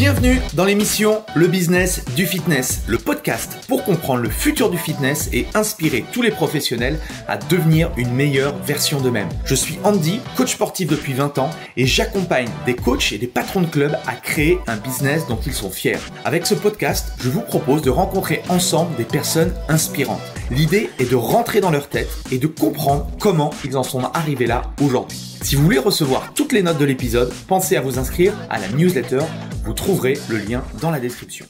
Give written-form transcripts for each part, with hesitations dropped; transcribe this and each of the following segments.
Bienvenue dans l'émission Le Business du Fitness, le podcast pour comprendre le futur du fitness et inspirer tous les professionnels à devenir une meilleure version d'eux-mêmes. Je suis Andy, coach sportif depuis 20 ans et j'accompagne des coachs et des patrons de clubs à créer un business dont ils sont fiers. Avec ce podcast, je vous propose de rencontrer ensemble des personnes inspirantes. L'idée est de rentrer dans leur tête et de comprendre comment ils en sont arrivés là aujourd'hui. Si vous voulez recevoir toutes les notes de l'épisode, pensez à vous inscrire à la newsletter. Vous trouverez le lien dans la description.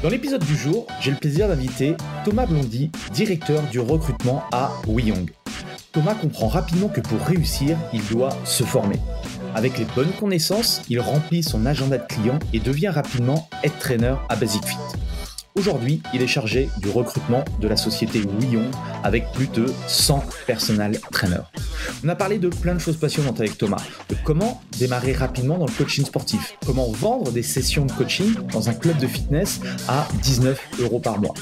Dans l'épisode du jour, j'ai le plaisir d'inviter Thomas Blondy, directeur du recrutement à WeYoung. Thomas comprend rapidement que pour réussir, il doit se former. Avec les bonnes connaissances, il remplit son agenda de clients et devient rapidement head trainer à Basic Fit. Aujourd'hui, il est chargé du recrutement de la société WeYoung avec plus de 100 personal trainers. On a parlé de plein de choses passionnantes avec Thomas, de comment démarrer rapidement dans le coaching sportif, comment vendre des sessions de coaching dans un club de fitness à 19 € par mois,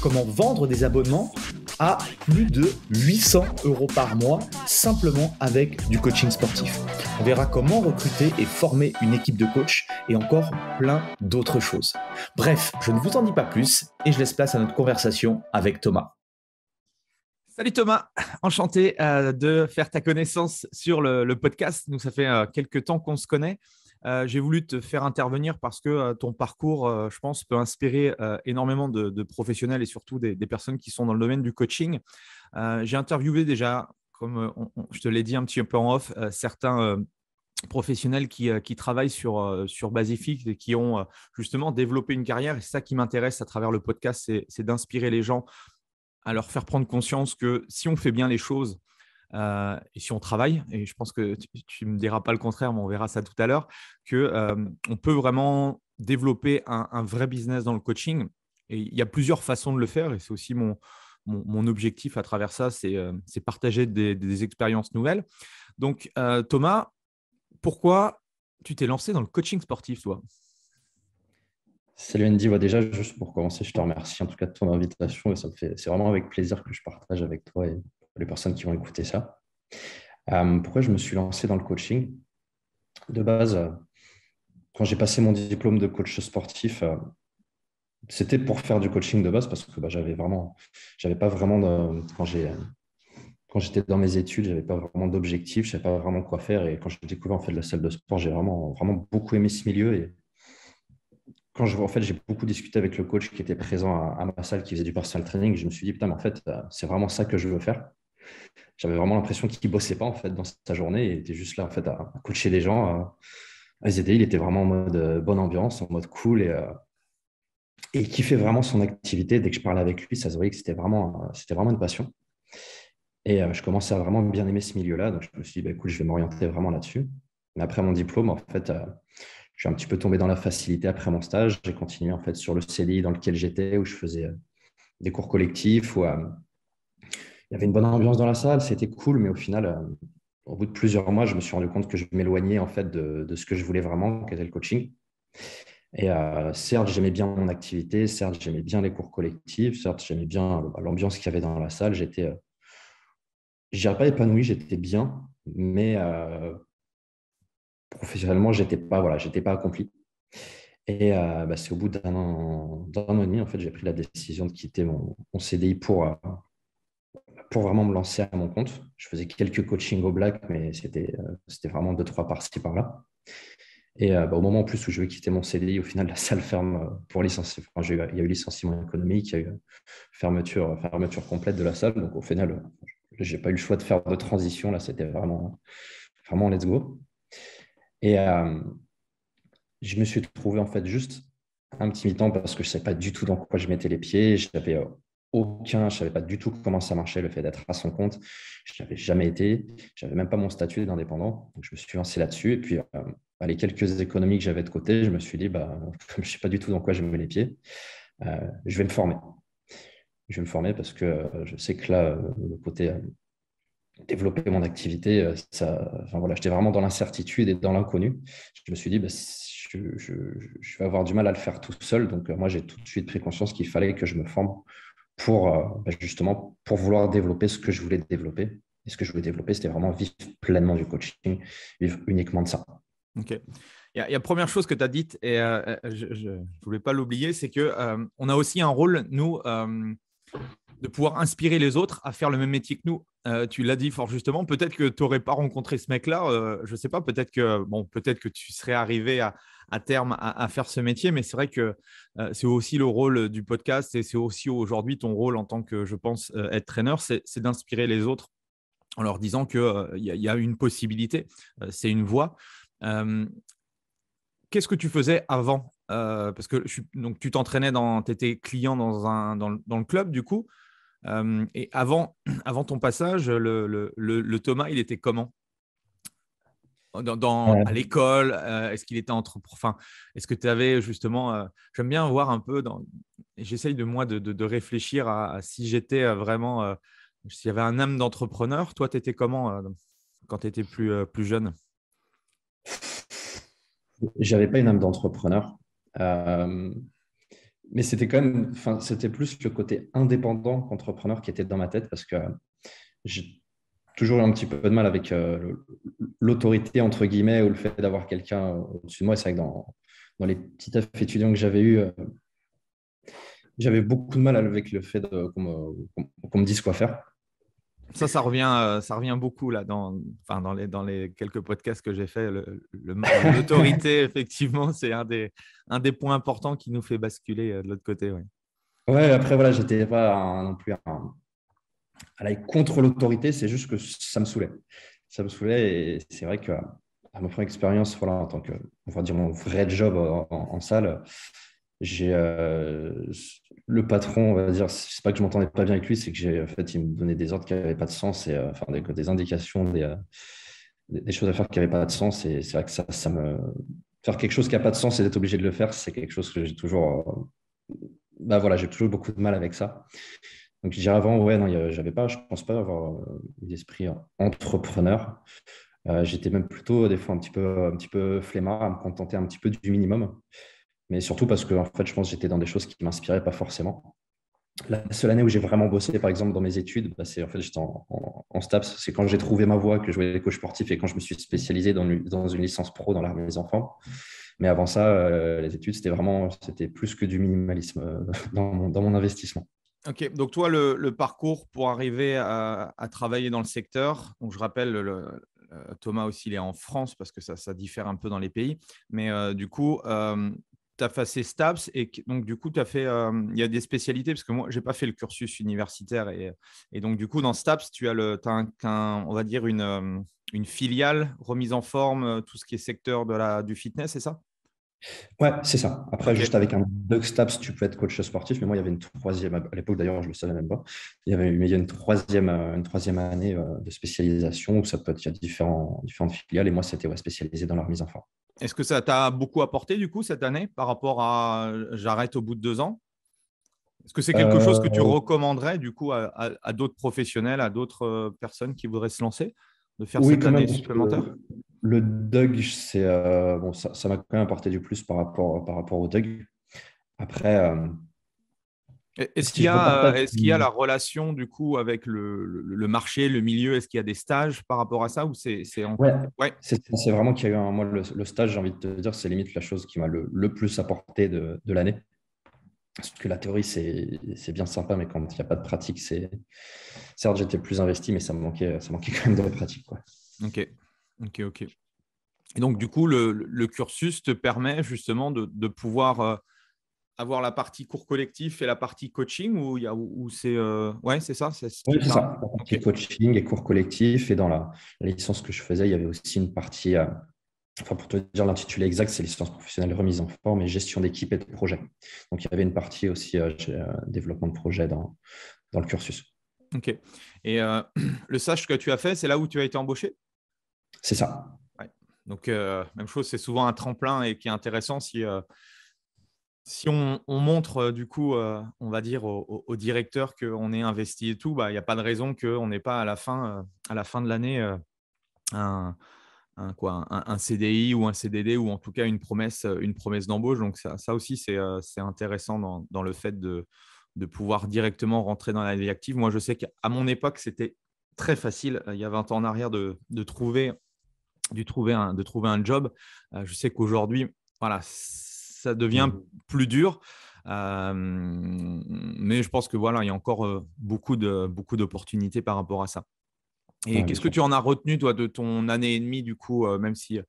comment vendre des abonnements à plus de 800 € par mois simplement avec du coaching sportif. On verra comment recruter et former une équipe de coachs et encore plein d'autres choses. Bref, je ne vous en dis pas plus et je laisse place à notre conversation avec Thomas. Salut Thomas, enchanté de faire ta connaissance sur le podcast. Nous, ça fait quelques temps qu'on se connaît. J'ai voulu te faire intervenir parce que ton parcours, je pense, peut inspirer énormément de professionnels et surtout des personnes qui sont dans le domaine du coaching. J'ai interviewé déjà, comme je te l'ai dit un petit peu en off, certains professionnels qui travaillent sur Basic et qui ont justement développé une carrière. Et c'est ça qui m'intéresse à travers le podcast, c'est d'inspirer les gens à leur faire prendre conscience que si on fait bien les choses, et si on travaille, et je pense que tu ne me diras pas le contraire, mais on verra ça tout à l'heure, qu'on peut vraiment développer un vrai business dans le coaching. Et il y a plusieurs façons de le faire et c'est aussi mon objectif à travers ça, c'est partager des expériences nouvelles. Donc, Thomas, pourquoi tu t'es lancé dans le coaching sportif, toi ? Salut Andy, déjà juste pour commencer, je te remercie en tout cas de ton invitation et c'est vraiment avec plaisir que je partage avec toi et les personnes qui vont écouter ça. Pourquoi je me suis lancé dans le coaching? De base, quand j'ai passé mon diplôme de coach sportif, c'était pour faire du coaching de base parce que j'avais pas vraiment quand j'étais dans mes études, j'avais pas vraiment d'objectif, je savais pas vraiment quoi faire et quand j'ai découvert en fait la salle de sport, j'ai vraiment beaucoup aimé ce milieu et quand j'ai beaucoup discuté avec le coach qui était présent à ma salle, qui faisait du personal training, je me suis dit, putain, mais en fait, c'est vraiment ça que je veux faire. J'avais vraiment l'impression qu'il ne bossait pas en fait, dans sa journée. Il était juste là en fait, à coacher les gens, à les aider. Il était vraiment en mode bonne ambiance, en mode cool et il kiffait vraiment son activité. Dès que je parlais avec lui, ça se voyait que c'était vraiment une passion. Et je commençais à vraiment bien aimer ce milieu-là. Donc, je me suis dit, bah, écoute, je vais m'orienter vraiment là-dessus. Mais après mon diplôme, en fait, je suis un petit peu tombé dans la facilité après mon stage. J'ai continué en fait sur le CDI dans lequel j'étais, où je faisais des cours collectifs, où il y avait une bonne ambiance dans la salle, c'était cool, mais au final, au bout de plusieurs mois, je me suis rendu compte que je m'éloignais en fait de ce que je voulais vraiment, qui était le coaching. Et certes, j'aimais bien mon activité, certes, j'aimais bien les cours collectifs, certes, j'aimais bien l'ambiance qu'il y avait dans la salle. Je dirais pas épanoui, j'étais bien, mais professionnellement, j'étais pas accompli. Et c'est au bout d'un an et demi, en fait, j'ai pris la décision de quitter mon CDI pour vraiment me lancer à mon compte. Je faisais quelques coachings au black, mais c'était vraiment 2-3 par-ci, par-là. Et au moment en plus où je vais quitter mon CDI, au final, la salle ferme pour licencier. Enfin, il y a eu licenciement économique, il y a eu fermeture complète de la salle. Donc, au final, je n'ai pas eu le choix de faire de transition. Là, c'était vraiment let's go. Et je me suis trouvé en fait juste un petit mi-temps parce que je ne savais pas du tout dans quoi je mettais les pieds. Je ne savais pas du tout comment ça marchait, le fait d'être à son compte. Je n'avais jamais été. Je n'avais même pas mon statut d'indépendant. Donc, je me suis lancé là-dessus. Et puis, les quelques économies que j'avais de côté, je me suis dit, comme je ne sais pas du tout dans quoi je mets les pieds, je vais me former. Je vais me former parce que je sais que là, le côté développer mon activité, j'étais vraiment dans l'incertitude et dans l'inconnu. Je me suis dit, je vais avoir du mal à le faire tout seul. Donc, moi, j'ai tout de suite pris conscience qu'il fallait que je me forme justement pour vouloir développer ce que je voulais développer. Et ce que je voulais développer, c'était vraiment vivre pleinement du coaching, vivre uniquement de ça. Ok. Il y a première chose que tu as dite, et je ne voulais pas l'oublier, c'est qu'on a aussi un rôle, nous, de pouvoir inspirer les autres à faire le même métier que nous. Tu l'as dit fort justement, peut-être que tu n'aurais pas rencontré ce mec-là, je ne sais pas, peut-être que tu serais arrivé à terme à faire ce métier, mais c'est vrai que c'est aussi le rôle du podcast et c'est aussi aujourd'hui ton rôle en tant que, je pense, être traîneur, c'est d'inspirer les autres en leur disant qu'il y a une possibilité, c'est une voie. Euh, Qu'est-ce que tu faisais avant parce que donc, tu t'entraînais, tu étais client dans le club du coup. Et avant ton passage, le Thomas, il était comment à l'école? Est-ce qu'il était enfin, est-ce que tu avais justement… j'aime bien voir un peu, j'essaye de réfléchir à si j'étais vraiment… s'il y avait un âme d'entrepreneur. Toi, tu étais comment quand tu étais plus jeune? J'avais pas une âme d'entrepreneur. Euh, mais c'était quand même, enfin, c'était plus le côté indépendant qu'entrepreneur qui était dans ma tête parce que j'ai toujours eu un petit peu de mal avec l'autorité, entre guillemets, ou le fait d'avoir quelqu'un au-dessus de moi. C'est vrai que dans les petits tafs étudiants que j'avais eu, j'avais beaucoup de mal avec le fait qu'on me dise quoi faire. Ça revient beaucoup là enfin, dans les quelques podcasts que j'ai fait. L'autorité, effectivement, c'est un des points importants qui nous fait basculer de l'autre côté. Ouais. Ouais, après, voilà, j'étais pas non plus à aller contre l'autorité, c'est juste que ça me saoulait. Ça me saoulait et c'est vrai que à ma première expérience, voilà, en tant que, on va dire, mon vrai job en salle, j'ai le patron, on va dire, c'est pas que je m'entendais pas bien avec lui, c'est que en fait, il me donnait des ordres qui n'avaient pas de sens et enfin des indications, des choses à faire qui n'avaient pas de sens. Et c'est vrai que ça me faire quelque chose qui n'a pas de sens et d'être obligé de le faire, c'est quelque chose que j'ai toujours, bah voilà, j'ai toujours beaucoup de mal avec ça. Donc, je dirais avant, ouais, non, j'avais pas, je pense pas avoir l'esprit entrepreneur. J'étais même plutôt des fois un petit peu flemmard, à me contenter un petit peu du minimum. Mais surtout parce que, en fait, je pense que j'étais dans des choses qui m'inspiraient pas forcément. La seule année où j'ai vraiment bossé, par exemple, dans mes études, bah, c'est en fait, j'étais en STAPS. C'est quand j'ai trouvé ma voie que je voulais les coachs sportifs et quand je me suis spécialisé dans une licence pro dans l'armée des enfants. Mais avant ça, les études, c'était plus que du minimalisme dans mon investissement. Ok, donc toi, le parcours pour arriver à travailler dans le secteur, donc je rappelle, Thomas aussi, il est en France parce que ça diffère un peu dans les pays, mais du coup, tu as fait ces STAPS et donc du coup, tu as fait, il y a des spécialités parce que moi, je n'ai pas fait le cursus universitaire et donc du coup, dans STAPS, tu as, on va dire, une filiale remise en forme, tout ce qui est secteur du fitness, c'est ça? Ouais, c'est ça. Après, Ok. juste avec un Doug Staps, tu peux être coach sportif, mais moi, il y avait une troisième, à l'époque d'ailleurs, je ne le savais même pas, mais il y a une troisième année de spécialisation où ça peut être, il y a différentes filiales, et moi, c'était spécialisé dans la remise en forme. Est-ce que ça t'a beaucoup apporté du coup cette année par rapport à j'arrête au bout de 2 ans? Est-ce que c'est quelque chose que tu Euh, recommanderais du coup à d'autres professionnels, à d'autres personnes qui voudraient se lancer, de faire oui, cette quand année même, parce supplémentaire? que le Doug, bon, ça m'a quand même apporté du plus par rapport au Doug. Après, si je repartage. Est-ce qu'il y a la relation du coup avec le marché, le milieu? Est-ce qu'il y a des stages par rapport à ça ou c'est en… Ouais, Ouais, c'est vraiment qu'il y a eu moi, le stage, j'ai envie de te dire, c'est limite la chose qui m'a le plus apporté de l'année. Parce que la théorie, c'est bien sympa, mais quand il n'y a pas de pratique, certes, j'étais plus investi, mais ça manquait quand même de pratique, quoi. ok, ok. Et donc du coup, le cursus te permet justement de pouvoir avoir la partie cours collectif et la partie coaching ou c'est ouais, c'est ça, c'est ce Oui, qui c'est parle. ça. La Ok. partie coaching et cours collectifs. Et dans la licence que je faisais, il y avait aussi une partie, enfin, pour te dire l'intitulé exact, c'est licence professionnelle remise en forme et gestion d'équipe et de projet. Donc, il y avait une partie aussi développement de projet dans le cursus. Ok. Et le stage que tu as fait, c'est là où tu as été embauché? C'est ça. Ouais. Donc même chose, c'est souvent un tremplin et qui est intéressant si on montre du coup, on va dire au directeur qu'on est investi et tout, bah il n'y a pas de raison qu'on n'ait pas à la fin de l'année un, un CDI ou un CDD ou en tout cas une promesse d'embauche. Donc ça aussi, c'est intéressant dans le fait de pouvoir directement rentrer dans la vie active. Moi, je sais qu'à mon époque, c'était très facile, il y a 20 ans en arrière, de trouver de trouver un job. Je sais qu'aujourd'hui, voilà, ça devient Mhm. plus dur. Mais je pense que voilà, il y a encore beaucoup d'opportunités par rapport à ça. Et Ouais, bien qu'est-ce que sûr. tu en as retenu, toi, de ton année et demie, du coup, même si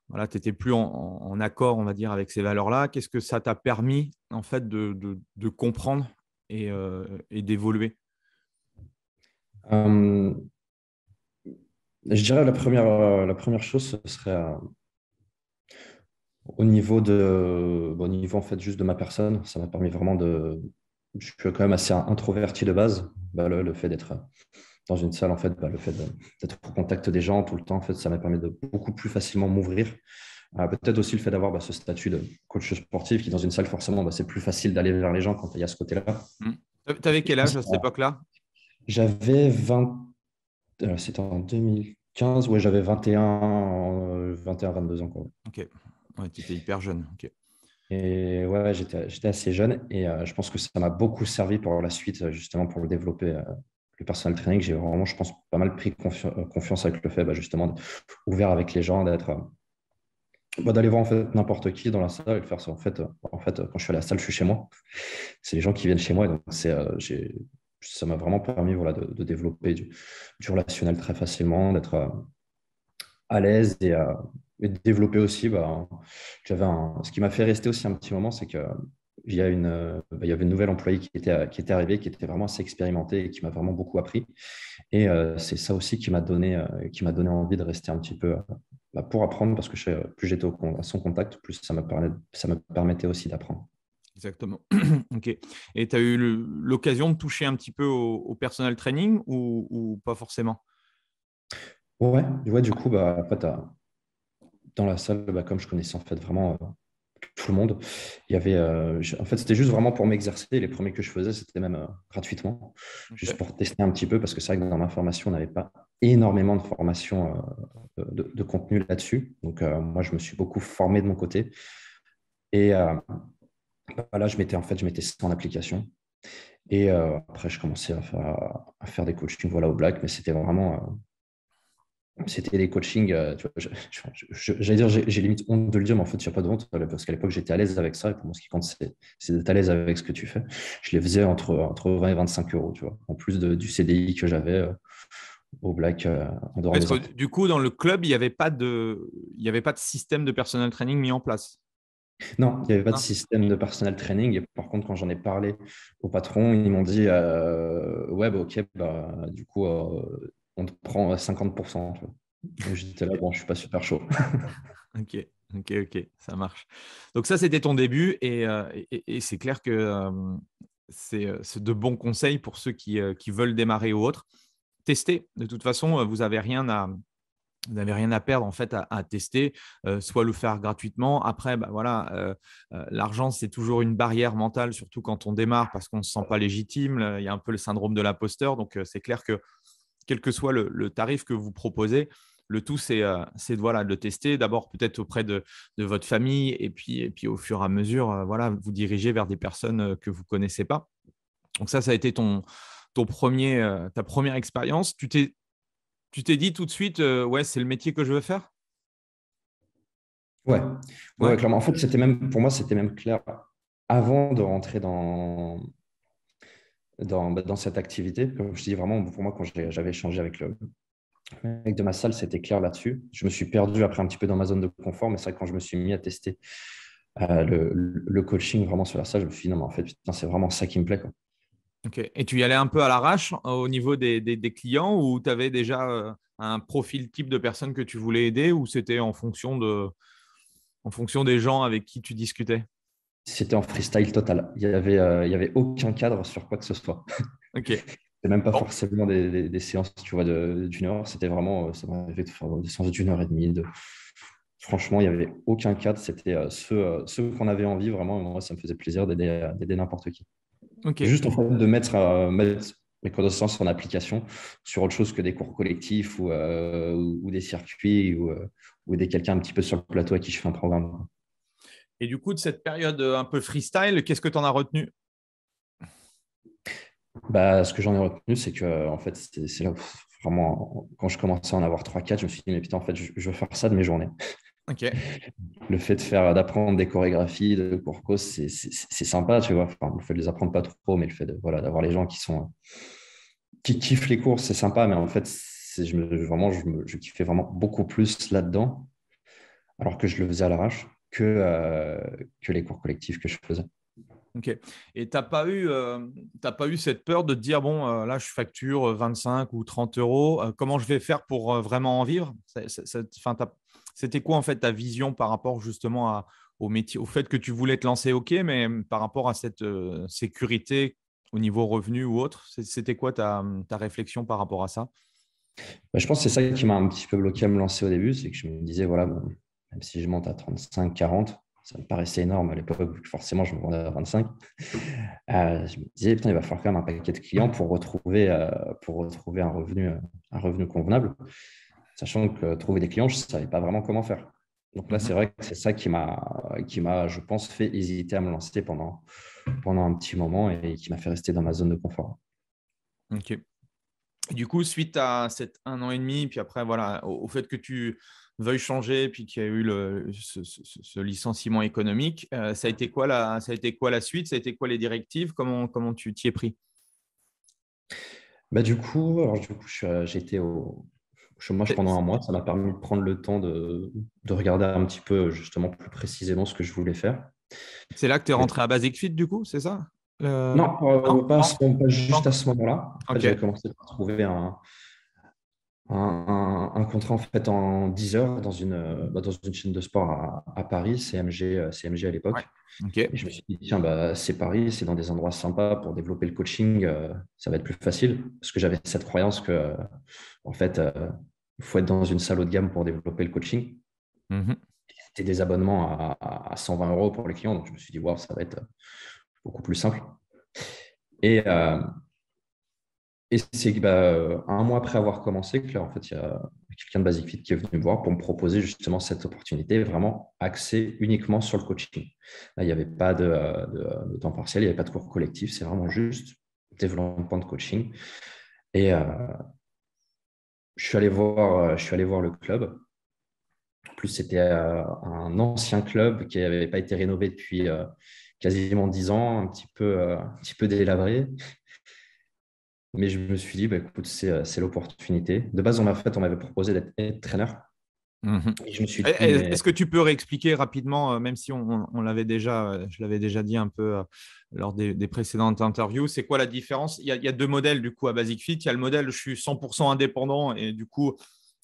voilà, tu n'étais plus en accord, on va dire, avec ces valeurs-là? Qu'est-ce que ça t'a permis, en fait, de comprendre et d'évoluer? Euh, je dirais la première chose, ce serait au niveau au niveau en fait juste de ma personne. Ça m'a permis vraiment je suis quand même assez introverti de base. Bah, le fait d'être dans une salle, en fait, bah, le fait d'être au contact des gens tout le temps, en fait, ça m'a permis de beaucoup plus facilement m'ouvrir. Peut-être aussi le fait d'avoir ce statut de coach sportif qui, dans une salle, forcément, c'est plus facile d'aller vers les gens quand il y a ce côté-là. Tu avais quel âge à cette époque-là? J'avais 20, c'était en 2015, ouais, j'avais 21, 22 ans, quoi. Ok, ouais, tu étais hyper jeune. Ok. Et ouais, j'étais assez jeune et je pense que ça m'a beaucoup servi pour la suite, justement, pour le développer, le personal training. J'ai vraiment, je pense, pas mal pris confiance avec le fait, justement, d'être ouvert avec les gens, d'aller voir en fait n'importe qui dans la salle et de faire ça. En fait, quand je suis à la salle, je suis chez moi. C'est les gens qui viennent chez moi. Et donc, ça m'a vraiment permis voilà, de développer du relationnel très facilement, d'être à l'aise et de développer aussi. Ce qui m'a fait rester aussi un petit moment, c'est que il y avait une nouvelle employée qui était arrivée, qui était vraiment assez expérimentée et qui m'a vraiment beaucoup appris. Et c'est ça aussi qui m'a donné envie de rester un petit peu pour apprendre, parce que plus j'étais à son contact, plus ça me permettait aussi d'apprendre. Exactement. Ok. Et tu as eu l'occasion de toucher un petit peu au personal training ou pas forcément? Ouais, ouais, du coup, après, dans la salle, comme je connaissais en fait vraiment tout le monde, en fait, c'était juste vraiment pour m'exercer. Les premiers que je faisais, c'était même gratuitement, juste Ok. pour tester un petit peu, parce que c'est vrai que dans ma formation, on n'avait pas énormément de formation, de contenu là-dessus. Donc, moi, je me suis beaucoup formé de mon côté. Et là, je mettais ça en application. Et après, je commençais à faire des coachings voilà, au black, mais c'était des coachings, tu vois, j'allais dire, j'ai limite honte de le dire, mais en fait, il n'y a pas de honte, parce qu'à l'époque, j'étais à l'aise avec ça. Et pour moi, ce qui compte, c'est d'être à l'aise avec ce que tu fais. Je les faisais entre 20 et 25 euros, tu vois, en plus du CDI que j'avais au black en dehors Parce des que heures. du coup, dans le club, il y avait pas de système de personal training mis en place. Non, il n'y avait pas de Ah, système de personal training. Et par contre, quand j'en ai parlé au patron, ils m'ont dit ouais, ok, du coup, on te prend 50%. Tu vois. Et j'étais là, bon, je suis pas super chaud. ok, ok, ça marche. Donc ça, c'était ton début et c'est clair que c'est de bons conseils pour ceux qui veulent démarrer ou autres. Tester. De toute façon, vous n'avez rien à perdre en fait à tester, soit le faire gratuitement. Après, voilà, l'argent, c'est toujours une barrière mentale, surtout quand on démarre parce qu'on ne se sent pas légitime. Il y a un peu le syndrome de l'imposteur. Donc, c'est clair que quel que soit le tarif que vous proposez, le tout, c'est voilà, de le tester. D'abord, peut-être auprès de votre famille et puis au fur et à mesure, voilà, vous diriger vers des personnes que vous ne connaissez pas. Donc, ça a été ta première expérience. Tu t'es dit tout de suite, ouais, c'est le métier que je veux faire? Ouais, Ouais. ouais, clairement. En fait, pour moi, c'était même clair avant de rentrer dans cette activité. Comme je dis, vraiment, pour moi, quand j'avais échangé avec le mec de ma salle, c'était clair là-dessus. Je me suis perdu après un petit peu dans ma zone de confort, mais c'est vrai que quand je me suis mis à tester le coaching vraiment sur la salle, je me suis dit, non, mais en fait, putain, c'est vraiment ça qui me plaît, quoi. Ok. Et tu y allais un peu à l'arrache au niveau des clients ou tu avais déjà un profil type de personne que tu voulais aider ou c'était en fonction des gens avec qui tu discutais? C'était en freestyle total. Il y avait aucun cadre sur quoi que ce soit. Ok. C'était même pas Bon. forcément des séances, tu vois, d'une heure. C'était vraiment, ça m'arrivait de faire des séances d'une heure et demie. Franchement, il n'y avait aucun cadre. C'était ceux qu'on avait envie, vraiment. Moi, ça me faisait plaisir d'aider n'importe qui. Ok. Juste en fait de mettre mes connaissances en application sur autre chose que des cours collectifs ou des circuits ou aider quelqu'un un petit peu sur le plateau à qui je fais un programme. Et du coup, de cette période un peu freestyle, qu'est-ce que tu en as retenu? Ce que j'en ai retenu, c'est que en fait, c'est là où vraiment, quand je commençais à en avoir 3 4, je me suis dit, mais putain, en fait, je veux faire ça de mes journées. Ok. Le fait d'apprendre des chorégraphies, de cours co, c'est sympa, tu vois. Enfin, le fait de les apprendre pas trop, mais le fait d'avoir les gens qui kiffent les cours, c'est sympa. Mais en fait, je kiffais vraiment beaucoup plus là-dedans, alors que je le faisais à l'arrache que les cours collectifs que je faisais. Ok. Et t'as pas eu cette peur de te dire, bon, là, je facture 25 ou 30 euros, comment je vais faire pour vraiment en vivre? Enfin, c'était quoi, en fait, ta vision par rapport justement au métier, au fait que tu voulais te lancer, ok, mais par rapport à cette sécurité au niveau revenu ou autre, c'était quoi ta réflexion par rapport à ça? Bah, je pense que c'est ça qui m'a un petit peu bloqué à me lancer au début, c'est que je me disais, voilà, bon, même si je monte à 35, 40, ça me paraissait énorme à l'époque, vu que forcément je me vendais à 25. Je me disais, putain, il va falloir quand même un paquet de clients pour retrouver un revenu convenable, sachant que trouver des clients, je ne savais pas vraiment comment faire. Donc là, c'est Mhm. vrai que c'est ça qui m'a, je pense, fait hésiter à me lancer pendant un petit moment et qui m'a fait rester dans ma zone de confort. Ok. Et du coup, suite à cet 1 an et demi, puis après, voilà, au fait que tu veuilles changer, puis qu'il y a eu ce licenciement économique, ça a été quoi la suite? Ça a été quoi les directives? Comment tu t'y es pris? Bah, du coup, j'ai été au chômage pendant un mois. Ça m'a permis de prendre le temps de regarder un petit peu, justement, plus précisément ce que je voulais faire. C'est là que tu es Et- rentré à Basic Fit, du coup, c'est ça? non, Non? pas, Non? pas Pas juste à encore. ce moment-là. En fait, Ok. j'avais commencé par trouver un contrat en fait, en 10 heures dans une chaîne de sport à Paris, CMG à Ouais. l'époque. Ok. Et je me suis dit, tiens, bah, c'est Paris, c'est dans des endroits sympas pour développer le coaching, ça va être plus facile. Parce que j'avais cette croyance que, en fait, il faut être dans une salle haut de gamme pour développer le coaching. Mhm. C'était des abonnements à 120 euros pour les clients. Donc, je me suis dit, waouh, ça va être beaucoup plus simple. Et, c'est un mois après avoir commencé que là, en fait, il y a quelqu'un de Basic Fit qui est venu me voir pour me proposer justement cette opportunité vraiment axée uniquement sur le coaching. Là, il n'y avait pas de temps partiel, il n'y avait pas de cours collectif, c'est vraiment juste développement de coaching. Et je suis allé voir le club. En plus, c'était un ancien club qui n'avait pas été rénové depuis quasiment 10 ans, un petit peu délabré. Mais je me suis dit, bah, écoute, c'est l'opportunité. De base, on m'avait proposé d'être head trainer. Mhm. Et je me suis dit, mais Est-ce que tu peux réexpliquer rapidement, même si on l'avait déjà, je l'avais déjà dit un peu lors des précédentes interviews, c'est quoi la différence? Il y a deux modèles du coup à Basic Fit. Il y a le modèle je suis 100% indépendant et du coup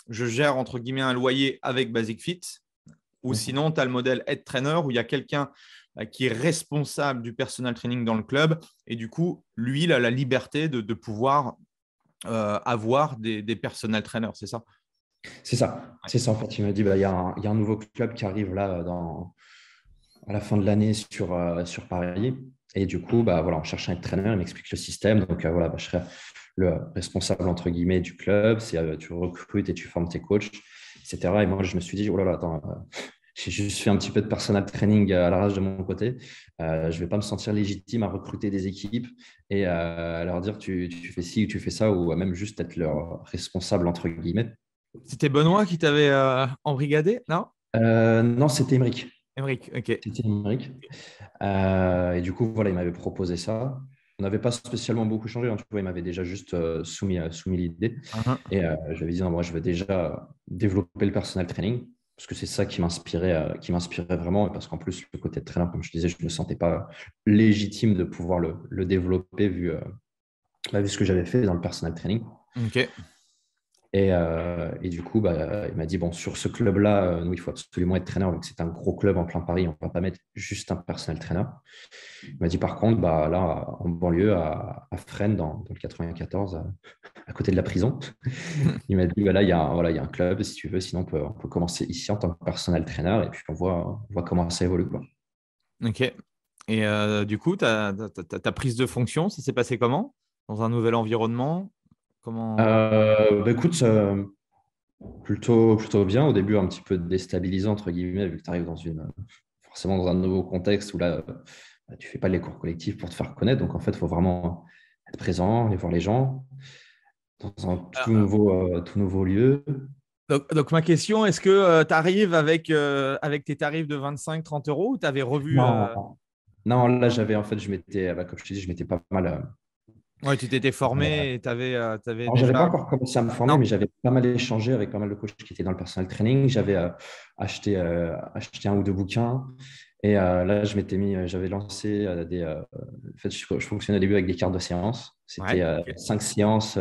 je gère entre guillemets un loyer avec Basic Fit. Ou sinon, tu as le modèle head trainer où il y a quelqu'un qui est responsable du personal training dans le club et du coup, lui, il a la liberté de pouvoir avoir des personal trainers, c'est ça? c'est ça. Ouais. C'est ça, en fait. Il m'a dit, bah, il y a un nouveau club qui arrive là à la fin de l'année sur Paris. Et du coup, bah, voilà, on cherche un head trainer. Il m'explique le système. Donc, voilà, bah, je serai le responsable, entre guillemets, du club. Tu recrutes et tu formes tes coachs, etc. Et moi, je me suis dit, oh là là, attends, j'ai juste fait un petit peu de personal training à l'arrache de mon côté. Je ne vais pas me sentir légitime à recruter des équipes et à leur dire tu fais ci ou tu fais ça, ou même juste être leur responsable, entre guillemets. C'était Benoît qui t'avait embrigadé, non? Non, c'était Emeric. Émeric, ok. C'était Emeric. Et du coup, voilà, il m'avait proposé ça. On n'avait pas spécialement beaucoup changé. Tu vois, il m'avait déjà juste soumis l'idée. Mhm. Et je lui avais dit, non, moi, je veux déjà développer le personal training parce que c'est ça qui m'inspirait vraiment. Et parce qu'en plus, le côté de traîneur, comme je disais, je ne me sentais pas légitime de pouvoir le développer vu ce que j'avais fait dans le personal training. Ok. Et du coup, bah, il m'a dit, bon, sur ce club-là, nous, il faut absolument être traîneur, vu que c'est un gros club en plein Paris, on ne va pas mettre juste un personnel trainer. Il m'a dit, par contre, bah, là, en banlieue, à Fresnes, dans le 94, à côté de la prison, il m'a dit, bah, là, voilà, il y a un club, si tu veux, sinon on peut commencer ici en tant que personnel trainer, et puis on voit comment ça évolue, quoi. Ok. Et du coup, ta prise de fonction, ça s'est passé comment? Dans un nouvel environnement? Comment? Bah, écoute, plutôt bien. Au début, un petit peu déstabilisant, entre guillemets, vu que tu arrives forcément dans un nouveau contexte où là, tu ne fais pas les cours collectifs pour te faire connaître. Donc, en fait, il faut vraiment être présent, aller voir les gens. dans un tout nouveau lieu. Donc, ma question, est-ce que tu arrives avec tes tarifs de 25-30 € ou tu avais revu Non, non, là, comme je te dis, je m'étais pas mal. Ouais, tu t'étais formé et tu avais Alors, j'avais pas déjà. encore commencé à me former, Non. mais j'avais pas mal échangé avec pas mal de coachs qui étaient dans le personal training. J'avais acheté un ou deux bouquins. Et là, j'avais lancé en fait, je fonctionnais au début avec des cartes de séance. C'était Ouais, ok. 5 séances,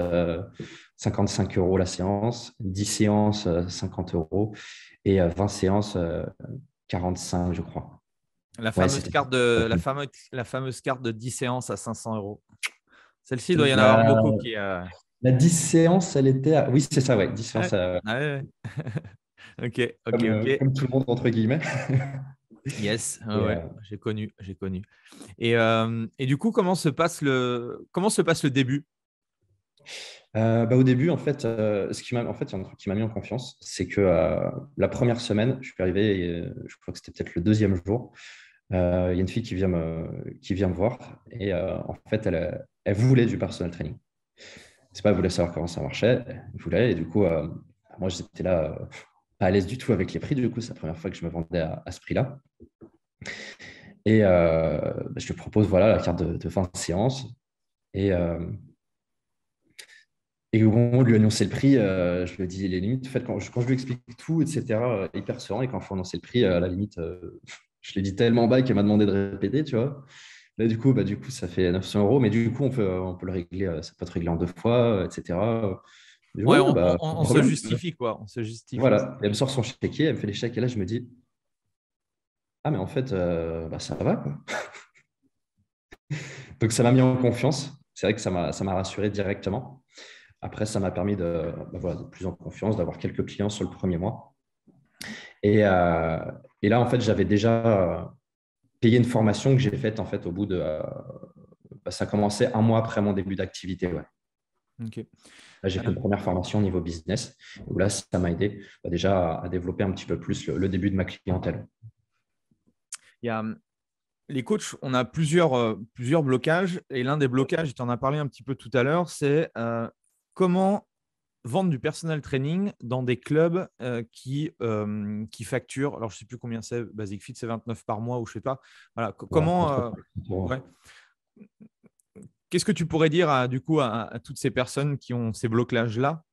55 € la séance, 10 séances, 50 € et 20 séances, 45, je crois. La Ouais, fameuse c'était carte ça. de, la fameuse carte de 10 séances à 500 €. Celle-ci, il doit y en avoir La, beaucoup qui. la 10 séances, elle était Oui, c'est ça, ouais. 10 séances, Ouais, ouais, ouais. Ok, ok, ok. comme tout le monde, entre guillemets. Yes, ouais, Et, ouais, j'ai connu, j'ai connu. Et du coup, comment se passe le début? au début, en fait, en fait, il y a un truc qui m'a mis en confiance, c'est que la première semaine, je suis arrivé, et, je crois que c'était peut-être le deuxième jour, il y a une fille qui vient me voir et en fait, elle voulait du personal training. C'est pas, elle voulait savoir comment ça marchait, elle voulait, et du coup, moi, j'étais là, pas à l'aise du tout avec les prix, du coup, c'est la première fois que je me vendais à ce prix-là. Et je lui propose voilà, la carte de fin de séance. Et, et au moment de lui annoncer le prix, je lui dis les limites. En fait, quand je lui explique tout, etc., hyper serein, et quand il faut annoncer le prix, à la limite, je l'ai dit tellement bas qu'elle m'a demandé de répéter, tu vois. Là, du coup, ça fait 900 €, mais du coup, on peut le régler, ça peut être réglé en 2 fois, etc. Je dis, Ouais, ouais, bah, pas de on se problème. justifie, quoi. On se justifie. Voilà. Et elle me sort son chéquier, elle me fait les chèques, et là, je me dis, ah, mais en fait, bah, ça va, quoi. Donc, ça m'a mis en confiance. C'est vrai que ça m'a rassuré directement. Après, ça m'a permis voilà, de plus en confiance, d'avoir quelques clients sur le premier mois. Et, euh, et là, en fait, j'avais déjà payé une formation que j'ai faite en fait au bout de. Ça a commencé un mois après mon début d'activité. Ouais. Ok. Là, j'ai fait une première formation au niveau business, où là, ça m'a aidé déjà à développer un petit peu plus le début de ma clientèle. Il y a les coachs, on a plusieurs blocages. Et l'un des blocages, tu en as parlé un petit peu tout à l'heure, c'est comment vendre du personal training dans des clubs qui facturent. Alors, je ne sais plus combien c'est, Basic Fit, c'est 29 par mois ou je ne sais pas. Voilà. Voilà, Comment. entre- Ouais. Qu'est-ce que tu pourrais dire du coup à toutes ces personnes qui ont ces blocages-là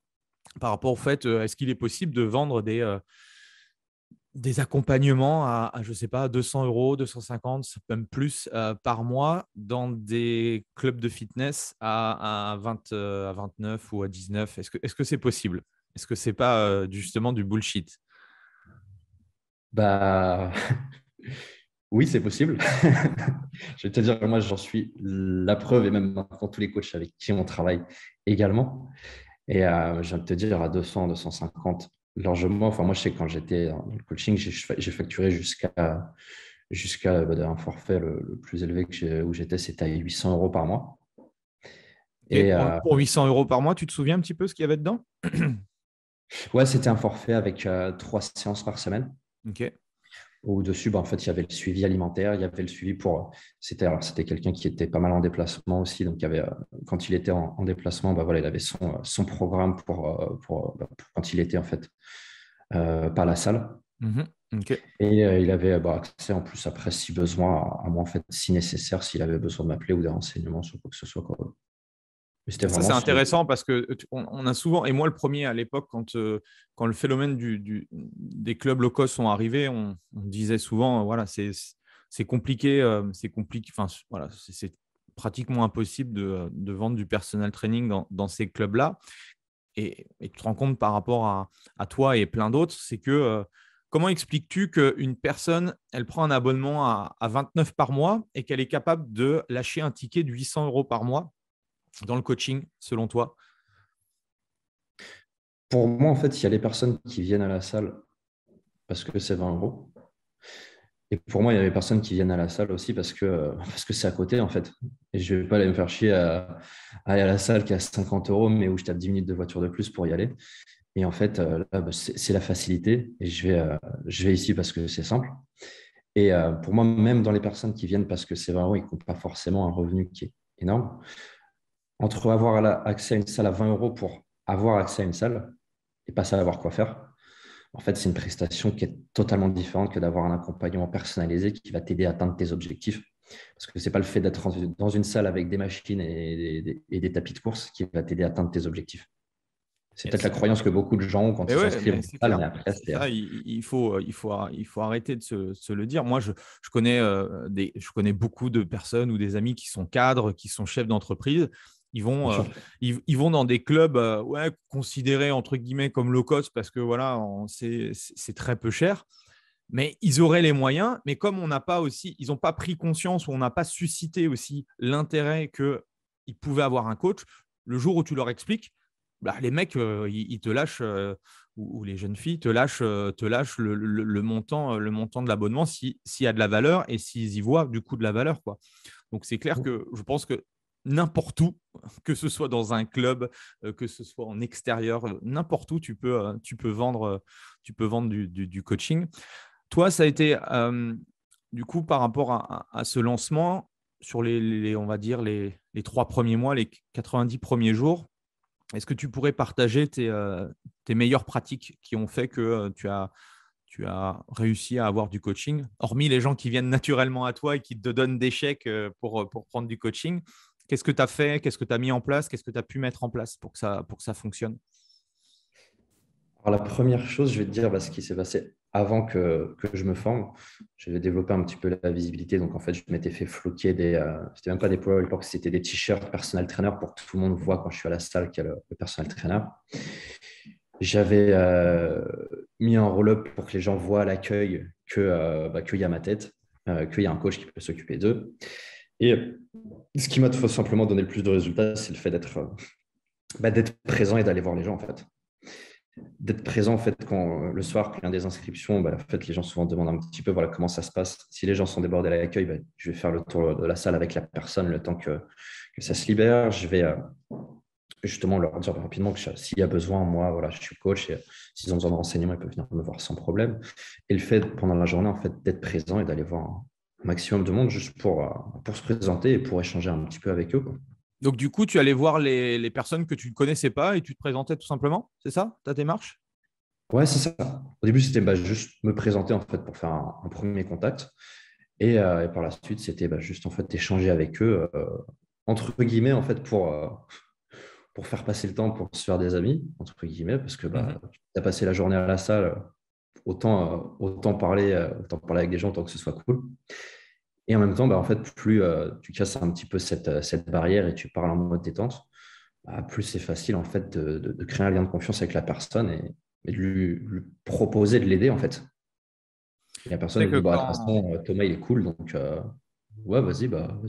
par rapport au fait, est-ce qu'il est possible de vendre des accompagnements je ne sais pas, 200 €, 250, même plus par mois dans des clubs de fitness à 20, à 29 ou à 19? Est-ce que c'est possible? Est-ce que c'est pas justement du bullshit? Bah, oui, c'est possible. Je vais te dire, moi, j'en suis la preuve, et même maintenant, tous les coachs avec qui on travaille également. Et je viens de te dire, à 200, 250, largement. Enfin, moi, je sais que quand j'étais dans le coaching, j'ai facturé jusqu'à un forfait le plus élevé où j'étais, c'était à 800 € par mois. Et Et pour 800 € par mois, tu te souviens un petit peu ce qu'il y avait dedans? ouais, c'était un forfait avec 3 séances par semaine. Ok. Au-dessus, bah, en fait, il y avait le suivi alimentaire, il y avait le suivi c'était quelqu'un qui était pas mal en déplacement aussi. Donc, quand il était en déplacement, bah, voilà, il avait son programme pour quand il était en fait pas à la salle. Mhm. Ok. Et il avait accès en plus après, si besoin, à moi, en fait, si nécessaire, s'il avait besoin de m'appeler ou des renseignements sur quoi que ce soit, quoi. Mais c'était Ça, vraiment c'est son. intéressant parce que on a souvent, et moi le premier à l'époque, quand le phénomène des clubs low cost sont arrivés, on disait souvent, voilà, c'est compliqué, enfin, voilà, c'est pratiquement impossible de vendre du personal training dans ces clubs-là. Et tu te rends compte par rapport à toi et plein d'autres, c'est que comment expliques-tu qu'une personne, elle prend un abonnement à 29 par mois et qu'elle est capable de lâcher un ticket de 800 € par mois dans le coaching, selon toi? Pour moi, en fait, il y a les personnes qui viennent à la salle parce que c'est 20 €. Et pour moi, il y a les personnes qui viennent à la salle aussi parce que c'est à côté, en fait. Et je ne vais pas aller me faire chier à aller à la salle qui est à 50 €, mais où je tape 10 minutes de voiture de plus pour y aller. Et en fait, là, bah, c'est la facilité. Et je vais ici parce que c'est simple. Et pour moi, même dans les personnes qui viennent parce que c'est 20 €, ils ne comptent pas forcément un revenu qui est énorme. Entre avoir accès à une salle à 20 euros pour avoir accès à une salle et pas savoir quoi faire, en fait, c'est une prestation qui est totalement différente que d'avoir un accompagnement personnalisé qui va t'aider à atteindre tes objectifs. Parce que ce n'est pas le fait d'être dans une salle avec des machines et des tapis de course qui va t'aider à atteindre tes objectifs. C'est peut-être la croyance que beaucoup de gens ont quand Mais ils ouais, s'inscrivent mais en c'est salle, clair. mais après, C'est ça, il faut arrêter de se le dire. Moi, je connais, je connais beaucoup de personnes ou des amis qui sont cadres, qui sont chefs d'entreprise. Ils bien vont, sûr. ils vont dans des clubs ouais, considérés entre guillemets comme low cost parce que voilà, c'est très peu cher. Mais ils auraient les moyens. Mais comme on n'a pas aussi, ils n'ont pas pris conscience ou on n'a pas suscité aussi l'intérêt qu'ils pouvaient avoir un coach, le jour où tu leur expliques, bah, les mecs, ils te lâchent, ou les jeunes filles te lâchent le montant de l'abonnement s'il y a de la valeur et s'ils y voient du coup de la valeur, quoi. Donc, c'est clair que je pense que n'importe où, que ce soit dans un club, que ce soit en extérieur, n'importe où, tu peux vendre du coaching. Toi, ça a été, du coup, par rapport à ce lancement, sur on va dire, les 3 premiers mois, les 90 premiers jours, est-ce que tu pourrais partager tes meilleures pratiques qui ont fait que tu as réussi à avoir du coaching, hormis les gens qui viennent naturellement à toi et qui te donnent des chèques pour prendre du coaching? Qu'est-ce que tu as fait? Qu'est-ce que tu as mis en place? Qu'est-ce que tu as pu mettre en place pour que ça fonctionne? Alors, la première chose, je vais te dire ce qui s'est passé avant que je me forme. J'avais développé un petit peu la visibilité. Donc, en fait, je m'étais fait floquer c'était même pas des power talks, c'était des t-shirts personal trainer pour que tout le monde voit quand je suis à la salle qu'il y a le personal trainer. J'avais mis un roll-up pour que les gens voient à l'accueil qu'il y a ma tête, qu'il y a un coach qui peut s'occuper d'eux. Et ce qui m'a tout simplement donné le plus de résultats, c'est le fait d'être présent et d'aller voir les gens, en fait. D'être présent, en fait, quand le soir, quand il y a des inscriptions, en fait, les gens souvent demandent un petit peu comment ça se passe. Si les gens sont débordés à l'accueil, je vais faire le tour de la salle avec la personne le temps que ça se libère. Je vais justement leur dire rapidement que s'il y a besoin, moi, voilà, je suis coach et s'ils ont besoin de renseignements, ils peuvent venir me voir sans problème. Et le fait, pendant la journée, en fait, d'être présent et d'aller voir un maximum de monde juste pour se présenter et pour échanger un petit peu avec eux, quoi. Donc, du coup, tu allais voir les personnes que tu ne connaissais pas et tu te présentais tout simplement? C'est ça, ta démarche? Ouais, c'est ça. Au début, c'était juste me présenter en fait pour faire un premier contact. Et par la suite, c'était juste en fait échanger avec eux, entre guillemets, en fait, pour faire passer le temps, pour se faire des amis, entre guillemets, parce que Mhm. tu as passé la journée à la salle, autant parler avec des gens, autant que ce soit cool. Et en même temps, en fait, plus tu casses un petit peu cette barrière et tu parles en mode détente, plus c'est facile en fait de créer un lien de confiance avec la personne et de lui proposer de l'aider en fait. Et la personne C'est elle que dit de toute façon, Thomas il est cool, donc ouais, vas-y,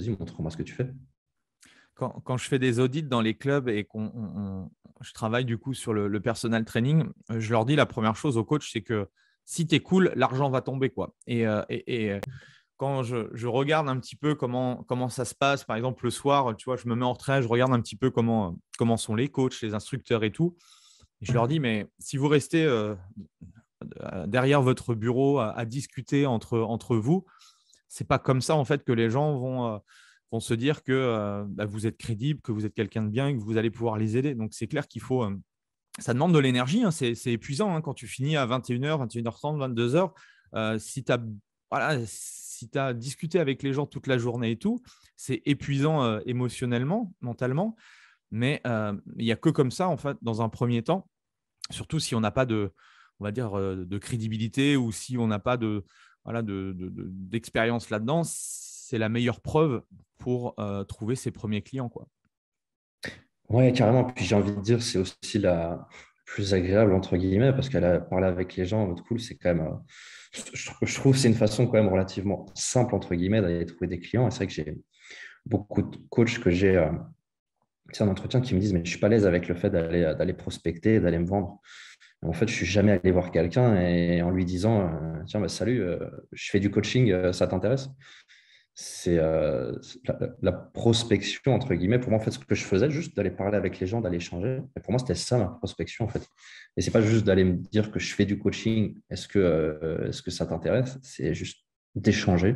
montre-moi ce que tu fais. quand je fais des audits dans les clubs et je travaille du coup sur le personal training, je leur dis la première chose au coach, c'est que si tu es cool, l'argent va tomber, quoi. Et quand je regarde un petit peu comment ça se passe, par exemple le soir, tu vois, je me mets en retrait, je regarde un petit peu comment sont les coachs, les instructeurs et tout. Et je leur dis, mais si vous restez derrière votre bureau à discuter entre vous, c'est pas comme ça en fait que les gens vont se dire que vous êtes crédible, que vous êtes quelqu'un de bien et que vous allez pouvoir les aider. Donc c'est clair qu'il faut, ça demande de l'énergie, hein, c'est épuisant hein, quand tu finis à 21h, 21h30, 22h. Si tu as, voilà, si tu as discuté avec les gens toute la journée et tout, c'est épuisant émotionnellement, mentalement, mais il n'y a que comme ça en fait dans un premier temps, surtout si on n'a pas on va dire, de crédibilité ou si on n'a pas voilà, d'expérience là-dedans, c'est la meilleure preuve pour trouver ses premiers clients, quoi. Ouais, carrément. Puis j'ai envie de dire, c'est aussi la plus agréable, entre guillemets, parce qu'elle a parlé avec les gens en mode cool, c'est quand même. Je trouve que c'est une façon quand même relativement simple, entre guillemets, d'aller trouver des clients. Et c'est vrai que j'ai beaucoup de coachs que j'ai en entretien qui me disent, mais je suis pas à l'aise avec le fait d'aller prospecter, d'aller me vendre. En fait, je suis jamais allé voir quelqu'un et en lui disant, tiens, salut, je fais du coaching, ça t'intéresse? C'est la prospection, entre guillemets. Pour moi, en fait, ce que je faisais, juste d'aller parler avec les gens, d'aller échanger. Et pour moi, c'était ça ma prospection, en fait. Et c'est pas juste d'aller me dire que je fais du coaching, est-ce que ça t'intéresse? C'est juste d'échanger.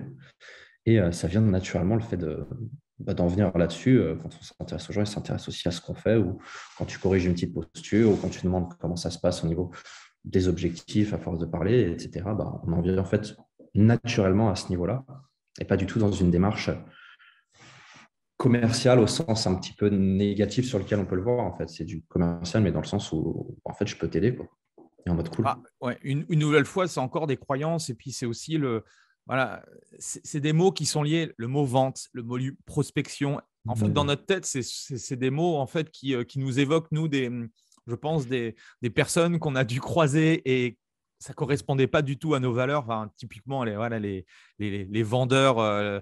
Et ça vient naturellement, le fait d'en venir là-dessus. Quand on s'intéresse aux gens, ils s'intéressent aussi à ce qu'on fait, ou quand tu corriges une petite posture, ou quand tu demandes comment ça se passe au niveau des objectifs à force de parler, etc. On en vient en fait naturellement à ce niveau-là, et pas du tout dans une démarche commerciale au sens un petit peu négatif sur lequel on peut le voir. En fait, c'est du commercial, mais dans le sens où en fait je peux t'aider, quoi. Et en mode cool. Ouais, une nouvelle fois, c'est encore des croyances et puis c'est aussi voilà, c'est des mots qui sont liés, le mot vente, le mot prospection. En fait, dans notre tête, c'est des mots en fait qui nous évoquent, nous, je pense, des personnes qu'on a dû croiser et ça ne correspondait pas du tout à nos valeurs. Enfin, typiquement, les vendeurs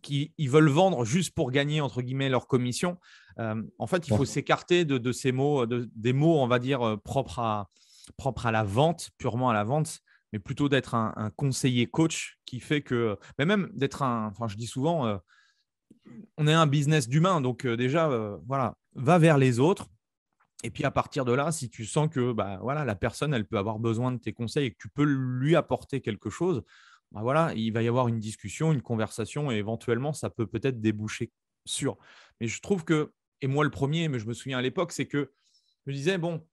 qui ils veulent vendre juste pour gagner, entre guillemets, leur commission. En fait, il faut s'écarter de ces mots, des mots, on va dire, propres à la vente, purement à la vente, mais plutôt d'être un conseiller coach qui fait que, mais même d'être enfin, je dis souvent, on est un business d'humain, donc déjà, voilà, va vers les autres. Et puis à partir de là, si tu sens que voilà, la personne, elle peut avoir besoin de tes conseils et que tu peux lui apporter quelque chose, voilà, il va y avoir une discussion, une conversation et éventuellement, ça peut peut-être déboucher sur. Mais je trouve que, et moi le premier, mais je me souviens à l'époque, c'est que je me disais, bon,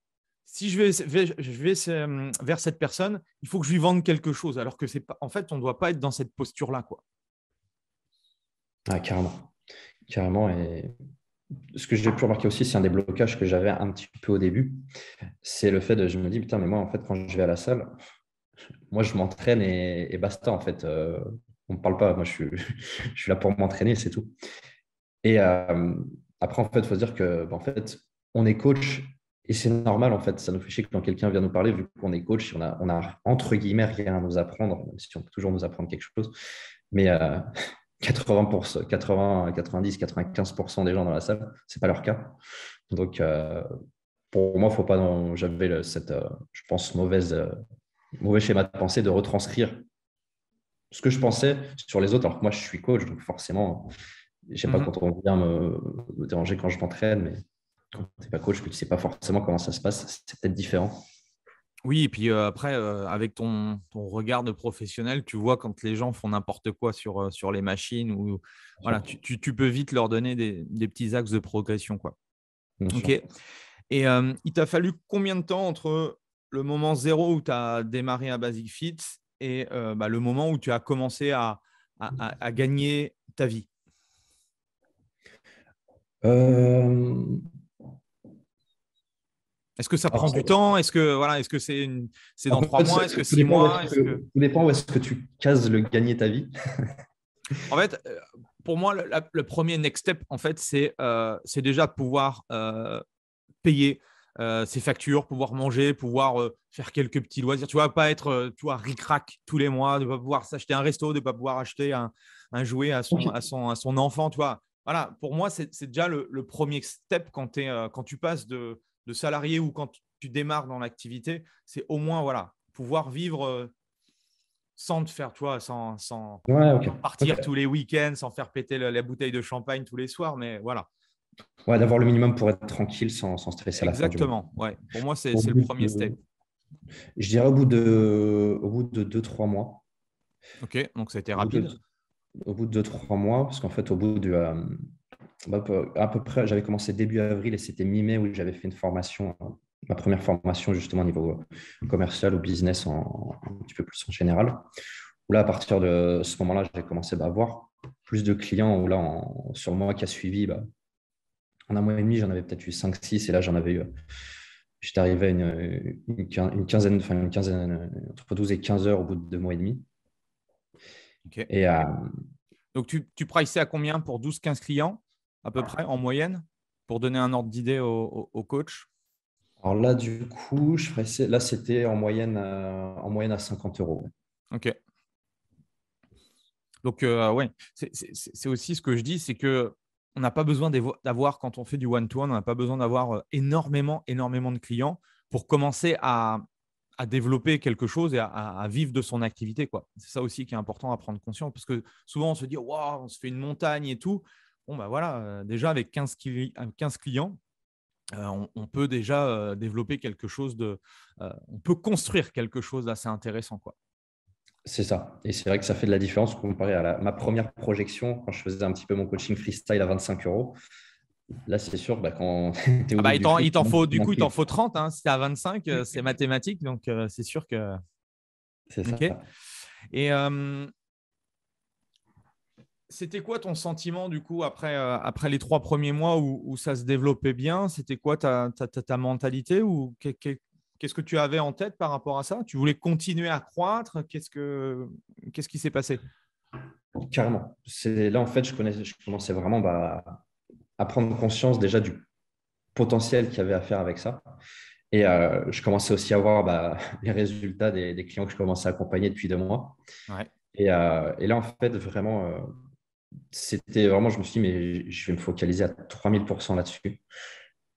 si je vais vers cette personne, il faut que je lui vende quelque chose. Alors que c'est pas, en fait, on ne doit pas être dans cette posture-là, quoi. Ah, carrément. Carrément. Et ce que j'ai pu remarquer aussi, c'est un des blocages que j'avais un petit peu au début. C'est le fait de, je me dis, putain, mais moi, en fait, quand je vais à la salle, moi, je m'entraîne et basta, en fait. On ne me parle pas. Moi, je suis là pour m'entraîner, c'est tout. Et après, en fait, il faut se dire que, en fait, on est coach et c'est normal, en fait. Ça nous fait chier quand quelqu'un vient nous parler, vu qu'on est coach, on a, entre guillemets, rien à nous apprendre, même si on peut toujours nous apprendre quelque chose. Mais 80%, 80, 90, 95% des gens dans la salle, ce n'est pas leur cas. Donc, pour moi, faut pas j'avais cette, je pense, mauvais schéma de pensée de retranscrire ce que je pensais sur les autres, alors que moi, je suis coach, donc forcément, je ne sais pas quand on vient me déranger quand je m'entraîne, mais quand tu n'es pas coach, que tu ne sais pas forcément comment ça se passe, c'est peut-être différent. Oui, et puis après, avec ton regard de professionnel, tu vois quand les gens font n'importe quoi sur les machines, ou voilà, tu peux vite leur donner des petits axes de progression, quoi. Bien Ok. sûr. Et il t'a fallu combien de temps entre le moment zéro où tu as démarré à Basic Fit et le moment où tu as commencé à gagner ta vie? Euh, Est-ce que ça alors, prend du temps? Est-ce que voilà, est-ce que c'est dans en 3 mois? fait, Est-ce que 6 mois? tout dépend où est-ce que tu cases le gagner ta vie. En fait, pour moi, le premier next step, en fait, c'est déjà de pouvoir payer ses factures, pouvoir manger, pouvoir faire quelques petits loisirs. Tu ne vas pas être ric-rac tous les mois, de ne pas pouvoir s'acheter un resto, de ne pas pouvoir acheter un jouet à son enfant. Tu vois. Voilà, pour moi, c'est déjà le premier step quand tu passes de salarié ou quand tu démarres dans l'activité. C'est au moins voilà, pouvoir vivre sans te faire, tu vois, sans Ouais, ok. partir tous les week-ends, sans faire péter la bouteille de champagne tous les soirs. Mais voilà. Ouais, d'avoir le minimum pour être tranquille sans stresser à la fin du mois. Exactement. Ouais. Pour moi, c'est Au le bout premier step. Je dirais au bout de 2-3 mois. Ok, donc ça a été Au bout de, rapide. au bout de 2-3 mois, parce qu'en fait, au bout de à peu près, j'avais commencé début avril et c'était mi-mai où j'avais fait une formation, ma première formation justement au niveau commercial ou business un petit peu plus en général. Où là, à partir de ce moment-là, j'ai commencé à avoir plus de clients. Où là, sur le mois qui a suivi, en un mois et demi, j'en avais peut-être eu 5-6 et là, j'en avais eu. J'étais arrivé à une quinzaine, entre 12 et 15 heures au bout de 2 mois et demi. Ok. Et Donc, tu priçais à combien pour 12-15 clients, à peu près, en moyenne, pour donner un ordre d'idée au coach? alors là, du coup, là, c'était en moyenne à 50 euros. Ok. Donc, ouais, c'est aussi ce que je dis, c'est que on n'a pas besoin d'avoir, quand on fait du one-to-one, on n'a pas besoin d'avoir énormément de clients pour commencer à développer quelque chose et à vivre de son activité, quoi. C'est ça aussi qui est important à prendre conscience, parce que souvent, on se dit, waouh, on se fait une montagne et tout. Bon, voilà, déjà, avec 15 clients, on peut déjà développer quelque chose on peut construire quelque chose d'assez intéressant, quoi. C'est ça. Et c'est vrai que ça fait de la différence comparé à ma première projection quand je faisais un petit peu mon coaching freestyle à 25 euros. Là, c'est sûr, bah, quand tu es Ah au bah, bout du fric, du coup, il t'en faut 30. Hein. Si tu es à 25, c'est mathématique. Donc, c'est sûr que. c'est ça. OK. Et c'était quoi ton sentiment, du coup, après les 3 premiers mois où ça se développait bien? C'était quoi ta mentalité ou qu'est-ce que tu avais en tête par rapport à ça? Tu voulais continuer à croître? Qu'est-ce qui s'est passé? Carrément. C'est là, en fait, je commençais vraiment à prendre conscience déjà du potentiel qu'il y avait à faire avec ça. Et je commençais aussi à voir les résultats des clients que je commençais à accompagner depuis 2 mois. Ouais. Et là, en fait, vraiment, c'était vraiment, je me suis dit, mais je vais me focaliser à 3000% là-dessus.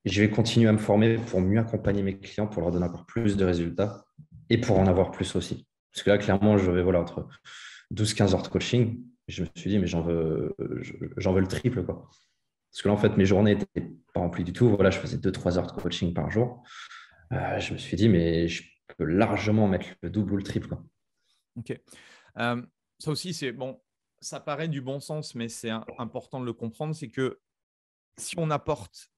Et je vais continuer à me former pour mieux accompagner mes clients, pour leur donner encore plus de résultats et pour en avoir plus aussi. Parce que là, clairement, je vais voilà, entre 12-15 heures de coaching. Je me suis dit, mais j'en veux le triple, quoi. Parce que là, en fait, mes journées n'étaient pas remplies du tout. Voilà, je faisais 2-3 heures de coaching par jour. Je me suis dit, mais je peux largement mettre le double ou le triple, quoi. OK. Ça aussi, c'est bon, ça paraît du bon sens, mais c'est important de le comprendre, c'est que si on apporte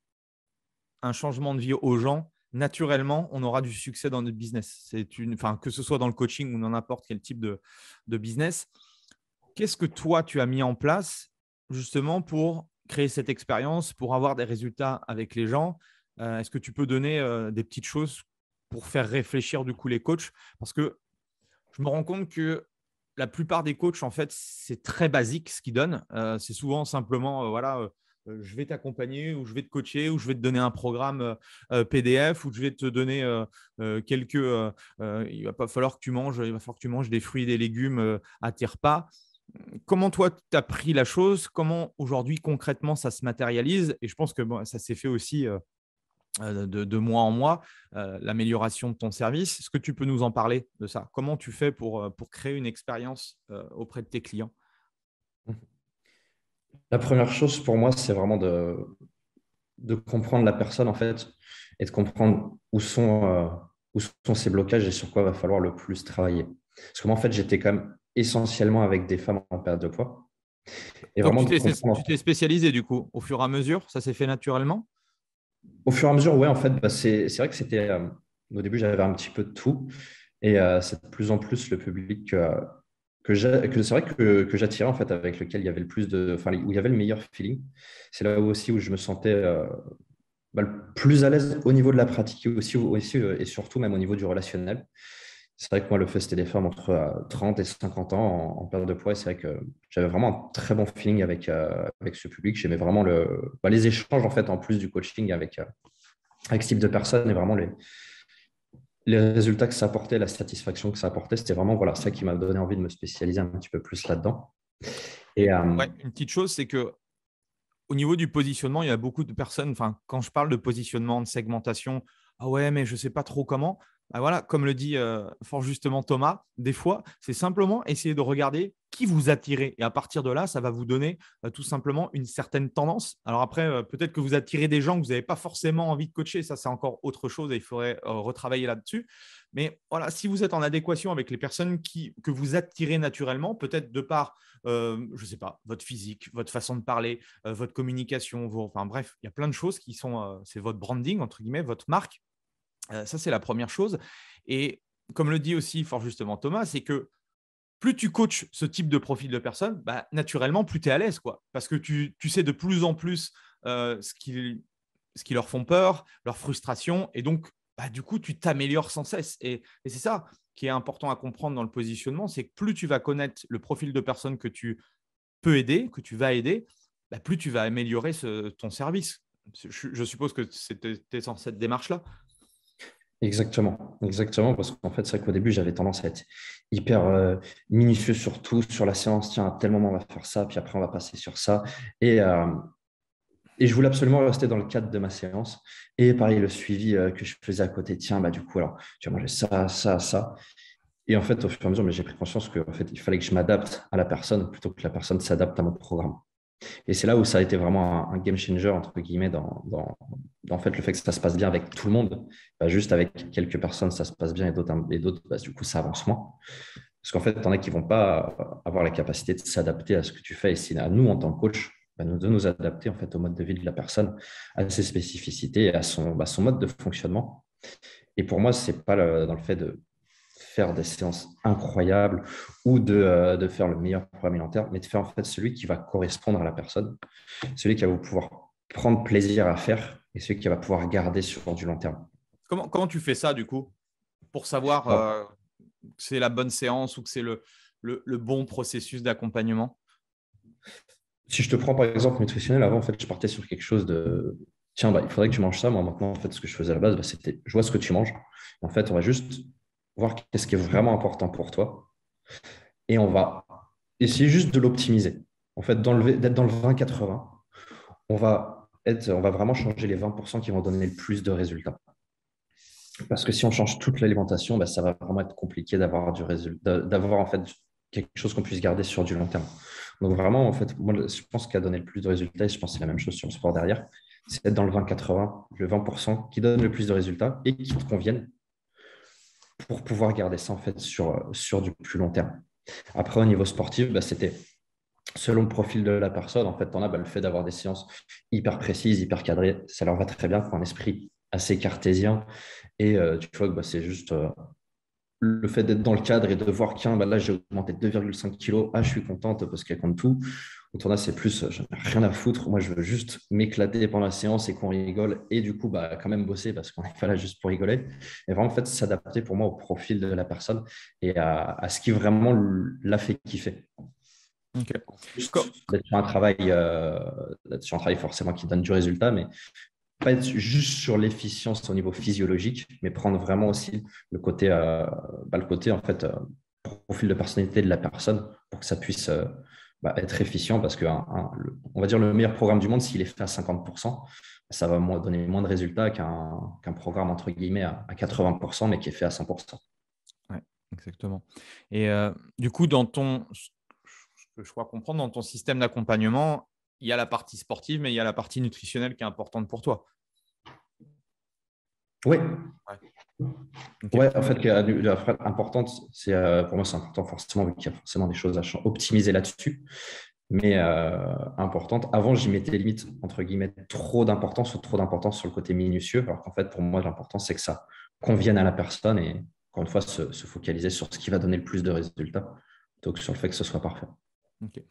un changement de vie aux gens, naturellement, on aura du succès dans notre business. Que ce soit dans le coaching ou dans n'importe quel type de business. Qu'est-ce que toi, tu as mis en place justement pour créer cette expérience, pour avoir des résultats avec les gens? Est-ce que tu peux donner des petites choses pour faire réfléchir du coup les coachs? Parce que je me rends compte que la plupart des coachs, en fait, c'est très basique ce qu'ils donnent. C'est souvent simplement, je vais t'accompagner ou je vais te coacher ou je vais te donner un programme PDF ou je vais te donner il va pas falloir que tu manges, il va falloir que tu manges des fruits et des légumes à tes repas. Comment toi, tu as pris la chose? Comment aujourd'hui, concrètement, ça se matérialise? Et je pense que ça s'est fait aussi de mois en mois, l'amélioration de ton service. Est-ce que tu peux nous en parler de ça? Comment tu fais pour créer une expérience auprès de tes clients? La première chose pour moi, c'est vraiment de comprendre la personne, en fait, et de comprendre où sont ses blocages et sur quoi va falloir le plus travailler. Parce que moi, en fait, j'étais quand même essentiellement avec des femmes en perte de poids. Et Donc, vraiment tu de comprendre. t'es spécialisé du coup, au fur et à mesure, ça s'est fait naturellement? Au fur et à mesure, ouais, en fait, c'est vrai que c'était. Au début, j'avais un petit peu de tout. Et c'est de plus en plus le public c'est vrai que j'attirais, en fait, avec lequel il y avait le plus enfin, où il y avait le meilleur feeling. C'est là aussi où je me sentais le plus à l'aise au niveau de la pratique aussi et surtout même au niveau du relationnel. C'est vrai que moi, le fait, c'était des femmes entre 30 et 50 ans en perte de poids. Et c'est vrai que j'avais vraiment un très bon feeling avec ce public. J'aimais vraiment les échanges, en fait, en plus du coaching avec ce type de personnes et vraiment les résultats que ça apportait, la satisfaction que ça apportait. C'était vraiment voilà, ça qui m'a donné envie de me spécialiser un petit peu plus là-dedans. Et Ouais, une petite chose, c'est que au niveau du positionnement, il y a beaucoup de personnes, quand je parle de positionnement, de segmentation, ah ouais, mais je ne sais pas trop comment. Bah voilà, comme le dit fort justement Thomas, des fois, c'est simplement essayer de regarder qui vous attirez. Et à partir de là, ça va vous donner tout simplement une certaine tendance. Alors après, peut-être que vous attirez des gens que vous n'avez pas forcément envie de coacher. Ça, c'est encore autre chose et il faudrait retravailler là-dessus. Mais voilà, si vous êtes en adéquation avec les personnes que vous attirez naturellement, peut-être de par, je ne sais pas, votre physique, votre façon de parler, votre communication, enfin bref, il y a plein de choses qui sont, c'est votre branding, entre guillemets, votre marque. Ça, c'est la première chose. Et comme le dit aussi fort justement Thomas, c'est que plus tu coaches ce type de profil de personne, naturellement, plus tu es à l'aise, quoi. Parce que tu sais de plus en plus ce qui leur font peur, leur frustration. Et donc, du coup, tu t'améliores sans cesse. Et c'est ça qui est important à comprendre dans le positionnement, c'est que plus tu vas connaître le profil de personne que tu peux aider, que tu vas aider, plus tu vas améliorer ton service. Je suppose que c'était dans cette démarche-là. exactement, exactement, parce qu'en fait, c'est vrai qu'au début, j'avais tendance à être hyper minutieux sur tout, sur la séance. Tiens, à tel moment, on va faire ça, puis après, on va passer sur ça. Et, euh, et je voulais absolument rester dans le cadre de ma séance. Et pareil, le suivi que je faisais à côté, tiens, du coup, alors, tu vas manger ça, ça, ça. Et en fait, au fur et à mesure, mais j'ai pris conscience qu'en fait, il fallait que je m'adapte à la personne plutôt que la personne s'adapte à mon programme. Et c'est là où ça a été vraiment un game changer, entre guillemets, dans en fait, le fait que ça se passe bien avec tout le monde. Juste avec quelques personnes, ça se passe bien et d'autres, du coup, ça avance moins. Parce qu'en fait, tu en as qui ne vont pas avoir la capacité de s'adapter à ce que tu fais. Et c'est à nous, en tant que coach, de nous adapter en fait, au mode de vie de la personne, à ses spécificités et à son mode de fonctionnement. Et pour moi, ce n'est pas dans le fait de faire des séances incroyables ou de faire le meilleur programme alimentaire, mais de faire en fait celui qui va correspondre à la personne, celui qui va pouvoir prendre plaisir à faire et celui qui va pouvoir garder sur du long terme. Comment tu fais ça, du coup, pour savoir que c'est la bonne séance ou que c'est le bon processus d'accompagnement? Si je te prends par exemple nutritionnel, avant, en fait, je partais sur quelque chose de tiens, il faudrait que tu manges ça. Moi, maintenant, en fait, ce que je faisais à la base, c'était je vois ce que tu manges. En fait, on va juste voir qu'est-ce qui est vraiment important pour toi et on va essayer juste de l'optimiser. En fait, d'être dans le 20-80, on va vraiment changer les 20% qui vont donner le plus de résultats. Parce que si on change toute l'alimentation, ça va vraiment être compliqué d'avoir en fait quelque chose qu'on puisse garder sur du long terme. Donc vraiment, en fait, moi, je pense qu'il a donné le plus de résultats, et je pense que c'est la même chose sur le sport derrière, c'est d'être dans le 20-80, le 20% qui donne le plus de résultats et qui te conviennent pour pouvoir garder ça en fait sur du plus long terme. Après, au niveau sportif, c'était selon le profil de la personne. En fait, on a le fait d'avoir des séances hyper précises, hyper cadrées, ça leur va très bien pour un esprit assez cartésien. Et tu vois que c'est juste le fait d'être dans le cadre et de voir qu'un, là, j'ai augmenté de 2,5 kilos. Ah, je suis contente parce qu'elle compte tout. Autant là, c'est plus, j'en ai rien à foutre. Moi, je veux juste m'éclater pendant la séance et qu'on rigole. Et du coup, quand même bosser parce qu'on n'est pas là juste pour rigoler. Et vraiment, en fait, s'adapter pour moi au profil de la personne et à ce qui vraiment l'a fait kiffer. Okay. D'être sur un travail forcément qui donne du résultat, mais pas être juste sur l'efficience au niveau physiologique, mais prendre vraiment aussi le côté en fait, profil de personnalité de la personne pour que ça puisse être efficient parce que on va dire le meilleur programme du monde, s'il est fait à 50%, ça va donner moins de résultats qu'un programme entre guillemets à 80%, mais qui est fait à 100%. Ouais, exactement. Et du coup, ce que je crois comprendre, dans ton système d'accompagnement, il y a la partie sportive, mais il y a la partie nutritionnelle qui est importante pour toi. Oui. Ouais. Okay. Ouais, en fait, la phrase importante, pour moi, c'est important forcément, vu qu'il y a forcément des choses à optimiser là-dessus. Mais importante. Avant, j'y mettais limite, entre guillemets, trop d'importance sur le côté minutieux. Alors qu'en fait, pour moi, l'important, c'est que ça convienne à la personne et, encore une fois, se focaliser sur ce qui va donner le plus de résultats plutôt que sur le fait que ce soit parfait. Okay.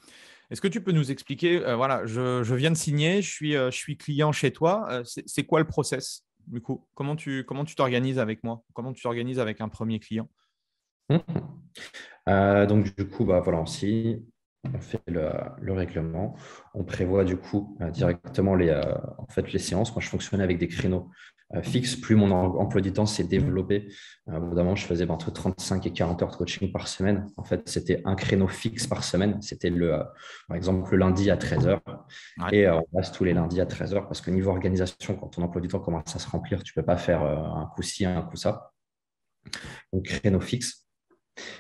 Est-ce que tu peux nous expliquer, voilà, je viens de signer, je suis client chez toi, c'est quoi le process du coup? Comment tu t'organises avec moi? Comment tu t'organises avec un premier client? Donc, du coup, voilà, on fait le règlement. On prévoit du coup directement en fait, les séances. Moi, je fonctionnais avec des créneaux fixes. Plus mon emploi du temps s'est développé, évidemment, je faisais entre 35 et 40 heures de coaching par semaine. En fait, c'était un créneau fixe par semaine. C'était par exemple le lundi à 13 heures. Ouais. Et on passe tous les lundis à 13 heures parce que niveau organisation, quand ton emploi du temps commence à se remplir, tu ne peux pas faire un coup ci, un coup ça. Donc, créneau fixe.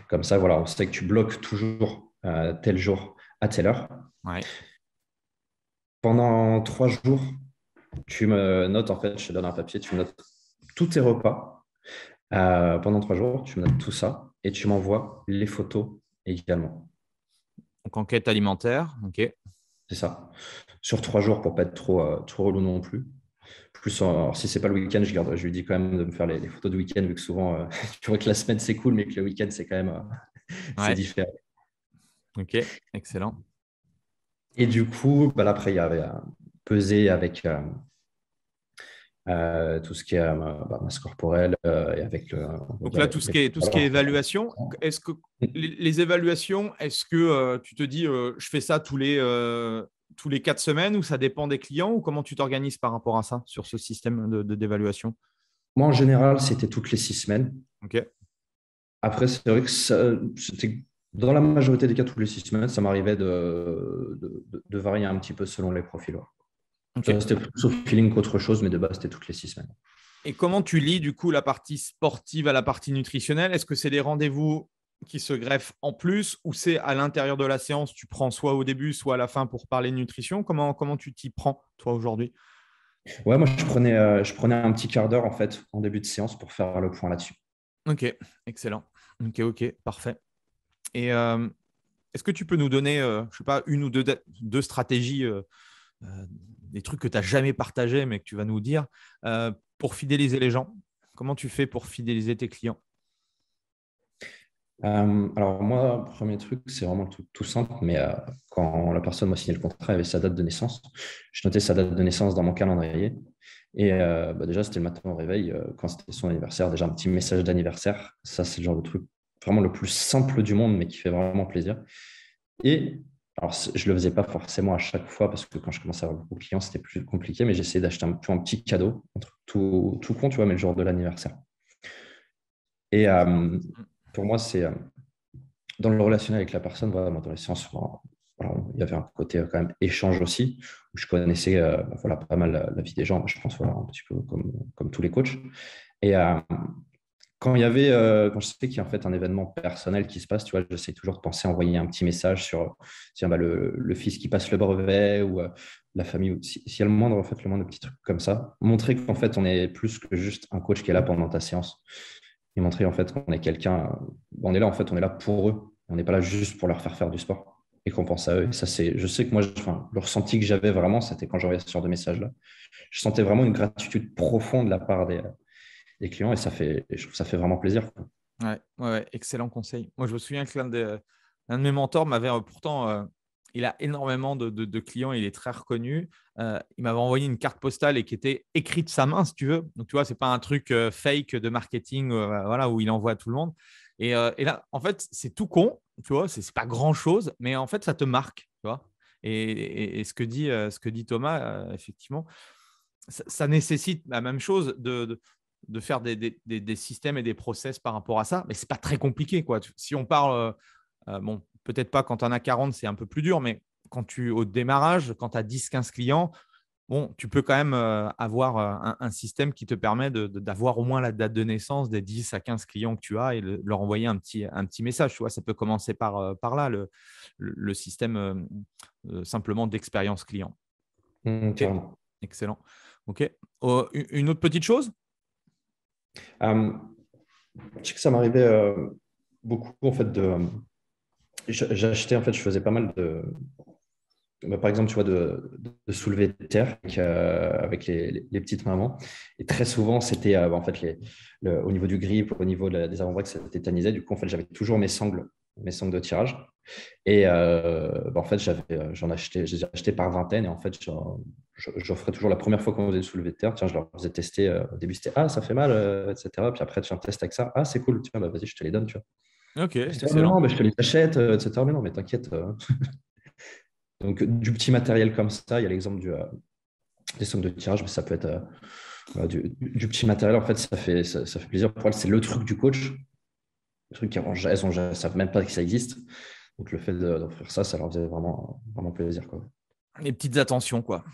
Comme ça, voilà, on sait que tu bloques toujours tel jour à telle heure. Ouais. Pendant 3 jours, tu me notes, en fait, je te donne un papier, tu me notes tous tes repas. Pendant 3 jours, tu me notes tout ça et tu m'envoies les photos également. Donc, enquête alimentaire, ok. C'est ça. Sur 3 jours pour ne pas être trop relou non plus. Plus, alors, si ce n'est pas le week-end, je lui dis quand même de me faire les photos de week-end, vu que souvent, tu vois que la semaine, c'est cool, mais que le week-end, c'est quand même c'est différent. Ok, excellent. Et du coup, là, après, il y avait peser avec tout ce qui est masse corporelle et avec le. Donc là, tout ce qui est évaluation, est-ce que les évaluations, est-ce que tu te dis je fais ça tous les 4 semaines ou ça dépend des clients ou comment tu t'organises par rapport à ça sur ce système d'évaluation? Moi, en général, c'était toutes les 6 semaines. Ok. Après, c'est vrai que c'était dans la majorité des cas, toutes les 6 semaines, ça m'arrivait de varier un petit peu selon les profils. Okay. C'était plus au feeling qu'autre chose, mais de base, c'était toutes les 6 semaines. Et comment tu lis du coup la partie sportive à la partie nutritionnelle? Est-ce que c'est des rendez-vous qui se greffent en plus ou c'est à l'intérieur de la séance, tu prends soit au début, soit à la fin pour parler de nutrition? Comment tu t'y prends, toi, aujourd'hui? Ouais, moi, je prenais un petit quart d'heure en fait en début de séance pour faire le point là-dessus. Ok, excellent. Ok, parfait. Et est-ce que tu peux nous donner, je sais pas, une ou deux stratégies, des trucs que tu n'as jamais partagés, mais que tu vas nous dire, pour fidéliser les gens? Comment tu fais pour fidéliser tes clients? Alors moi, premier truc, c'est vraiment le truc tout simple, mais quand la personne m'a signé le contrat, il y avait sa date de naissance. Je notais sa date de naissance dans mon calendrier. Et déjà, c'était le matin au réveil, quand c'était son anniversaire, déjà un petit message d'anniversaire. Ça, c'est le genre de truc vraiment le plus simple du monde, mais qui fait vraiment plaisir. Et alors, je ne le faisais pas forcément à chaque fois, parce que quand je commençais à avoir beaucoup de clients, c'était plus compliqué, mais j'essayais d'acheter un petit cadeau, un truc tout con, tu vois, mais le jour de l'anniversaire. Et pour moi, c'est dans le relationnel avec la personne, voilà, moi, dans les séances, voilà, il y avait un côté quand même échange aussi, où je connaissais voilà, pas mal la vie des gens, je pense, voilà, un petit peu comme tous les coachs. Et quand il y avait, quand je sais qu'il y a en fait un événement personnel qui se passe, tu vois, j'essaie toujours de penser à envoyer un petit message sur tiens, bah, le fils qui passe le brevet ou la famille, s'il y a le moindre, en fait, le moindre petit truc comme ça, montrer qu'en fait, on est plus que juste un coach qui est là pendant ta séance et montrer en fait qu'on est quelqu'un, on est là en fait, on est là pour eux, on n'est pas là juste pour leur faire du sport et qu'on pense à eux. Et ça, c'est, je sais que moi, enfin, le ressenti que j'avais vraiment, c'était quand j'envoyais ce genre de message-là. Je sentais vraiment une gratitude profonde de la part des clients et je trouve que ça fait vraiment plaisir. Ouais, excellent conseil. Moi, je me souviens que l'un de mes mentors m'avait pourtant, il a énormément de clients, il est très reconnu. Il m'avait envoyé une carte postale et qui était écrite de sa main, si tu veux. Donc, tu vois, ce n'est pas un truc fake de marketing voilà, où il envoie à tout le monde. Et là, en fait, c'est tout con, tu vois, c'est pas grand-chose, mais en fait, ça te marque, tu vois. Et ce que dit Thomas, effectivement, ça nécessite la même chose de faire des systèmes et des process par rapport à ça, mais ce n'est pas très compliqué, quoi. Si on parle, bon, peut-être pas quand tu en as 40, c'est un peu plus dur, mais au démarrage, quand tu as 10-15 clients, bon, tu peux quand même avoir un système qui te permet d'avoir au moins la date de naissance des 10 à 15 clients que tu as et leur envoyer un petit message. Tu vois, ça peut commencer par là, le système simplement d'expérience client. Ok, Carrément. excellent. Ok. Une autre petite chose? Je sais que ça m'arrivait beaucoup en fait j'achetais en fait, je faisais pas mal par exemple, tu vois, de soulever de terre avec les petites mamans. Et très souvent, c'était en fait au niveau du grip, au niveau des avant-bras, que ça tétanisait. Du coup, en fait, j'avais toujours mes sangles de tirage. Et en fait, j'ai acheté par vingtaine. Et en fait, j'offrais toujours la première fois qu'on faisait le soulevé de terre. Tiens, je leur faisais tester. Au début, c'était ah, ça fait mal, etc. Puis après, tu un test avec ça. Ah, c'est cool. Tiens, bah, vas-y, je te les donne. Tu vois. Ok, C'était, ah, mais non, excellent. mais je te les achète, etc. Mais non, mais t'inquiète. Donc, du petit matériel comme ça, il y a l'exemple des sangles de tirage, mais ça peut être voilà, du petit matériel. En fait, ça fait plaisir pour elles. C'est le truc du coach. Le truc elles ne savent même pas que ça existe. Donc, le fait d'offrir ça, ça leur faisait vraiment, vraiment plaisir, quoi. Les petites attentions, quoi.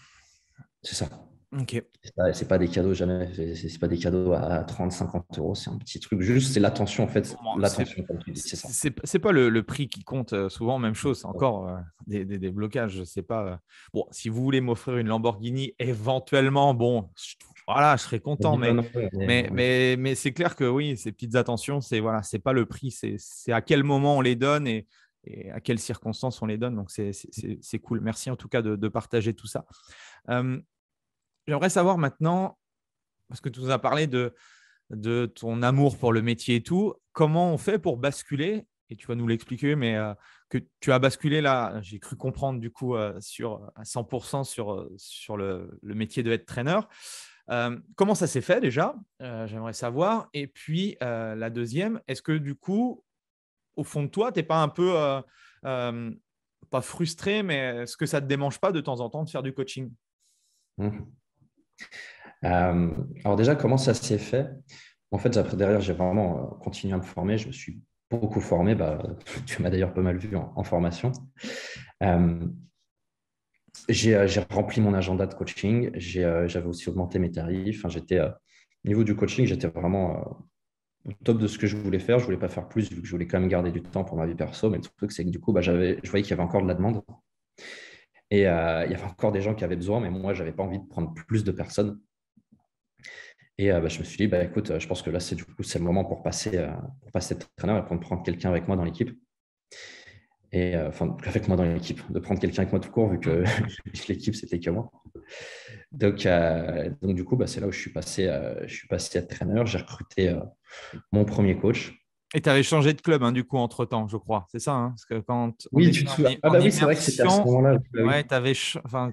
C'est ça. Ok. C'est pas des cadeaux jamais. C'est pas des cadeaux à 30, 50 euros. C'est un petit truc. Juste, c'est l'attention, en fait. Bon, L'attention, comme tu dis, c'est ça. c'est pas le prix qui compte. Souvent, même chose. C'est encore des blocages. C'est pas. Bon, si vous voulez m'offrir une Lamborghini, éventuellement, bon, voilà, je serais content. Mais c'est clair que oui, ces petites attentions, c'est pas le prix. C'est à quel moment on les donne et à quelles circonstances on les donne. Donc, c'est cool. Merci en tout cas de partager tout ça. J'aimerais savoir maintenant, parce que tu nous as parlé de ton amour pour le métier et tout, comment on fait pour basculer, et tu vas nous l'expliquer, mais que tu as basculé là, j'ai cru comprendre du coup à 100% sur le métier de head trainer. Comment ça s'est fait déjà? J'aimerais savoir. Et puis la deuxième, est-ce que du coup, au fond de toi, tu n'es pas un peu, pas frustré, mais est-ce que ça ne te démange pas de temps en temps de faire du coaching? Alors déjà, comment ça s'est fait? En fait, après, derrière, j'ai vraiment continué à me former. Je me suis beaucoup formé. Bah, tu m'as d'ailleurs pas mal vu en formation. J'ai rempli mon agenda de coaching. J'avais aussi augmenté mes tarifs. Enfin, au niveau du coaching, j'étais vraiment au top de ce que je voulais faire. Je ne voulais pas faire plus vu que je voulais quand même garder du temps pour ma vie perso. Mais le truc, c'est que du coup, bah, je voyais qu'il y avait encore de la demande. Et il y avait encore des gens qui avaient besoin, mais moi, je n'avais pas envie de prendre plus de personnes. Et je me suis dit, bah, écoute, je pense que là, c'est le moment pour passer traîneur et pour prendre quelqu'un avec moi dans l'équipe. Et enfin, avec moi dans l'équipe, de prendre quelqu'un avec moi tout court, vu que l'équipe, c'était que moi. Donc du coup, bah, c'est là où je suis passé entraîneur. J'ai recruté mon premier coach. Et tu avais changé de club, hein, du coup, entre-temps, je crois. C'est ça, hein, parce que quand on Oui, était tu te souviens. Ah en bah oui, c'est vrai que c'était à ce immersion, moment-là. Bah oui. ouais, tu avais… Enfin,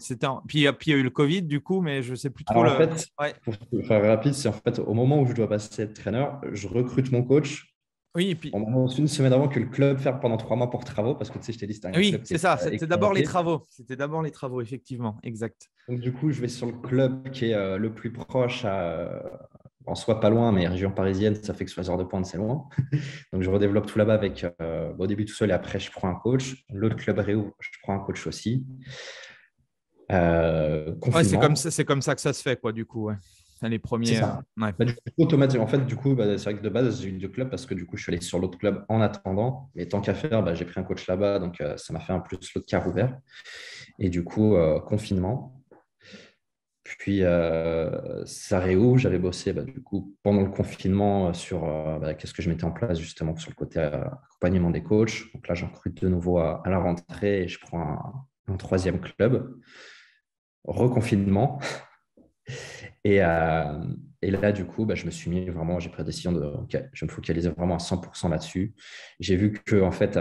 puis il y a eu le Covid, du coup, mais je ne sais plus trop Alors en le… fait, Ouais. pour faire rapide, c'est en fait au moment où je dois passer entraîneur, je recrute mon coach. Oui, et puis… On m'annonce une semaine avant que le club ferme pendant 3 mois pour travaux, parce que tu sais, je t'ai dit, c'était un Oui, club qui c'est était ça. C'était d'abord les expérimenté. travaux. C'était d'abord les travaux, effectivement. Exact. Donc du coup, je vais sur le club qui est le plus proche en soi pas loin, mais région parisienne, ça fait que sur les heures de pointe, c'est loin. Donc je redéveloppe tout là-bas avec au début tout seul et après je prends un coach. L'autre club réouvre, je prends un coach aussi. Ouais, Confinement, c'est comme ça que ça se fait, quoi, du coup. Ouais. Les c'est premiers… ça. Ouais. Bah, du coup, automatiquement, en fait, du coup, bah, c'est vrai que de base, j'ai eu deux clubs parce que du coup, je suis allé sur l'autre club en attendant. Mais tant qu'à faire, bah, j'ai pris un coach là-bas, donc ça m'a fait un plus l'autre quart ouvert. Et du coup, confinement. Puis ça réouvre. J'avais bossé bah, du coup pendant le confinement sur bah, qu'est-ce que je mettais en place justement sur le côté accompagnement des coachs. Donc là, j'en recrute de nouveau à la rentrée et je prends un troisième club. Reconfinement. Et, euh, et là, du coup, bah, je me suis mis vraiment, j'ai pris la décision de, OK, je me focalisais vraiment à 100% là-dessus. J'ai vu que, en fait,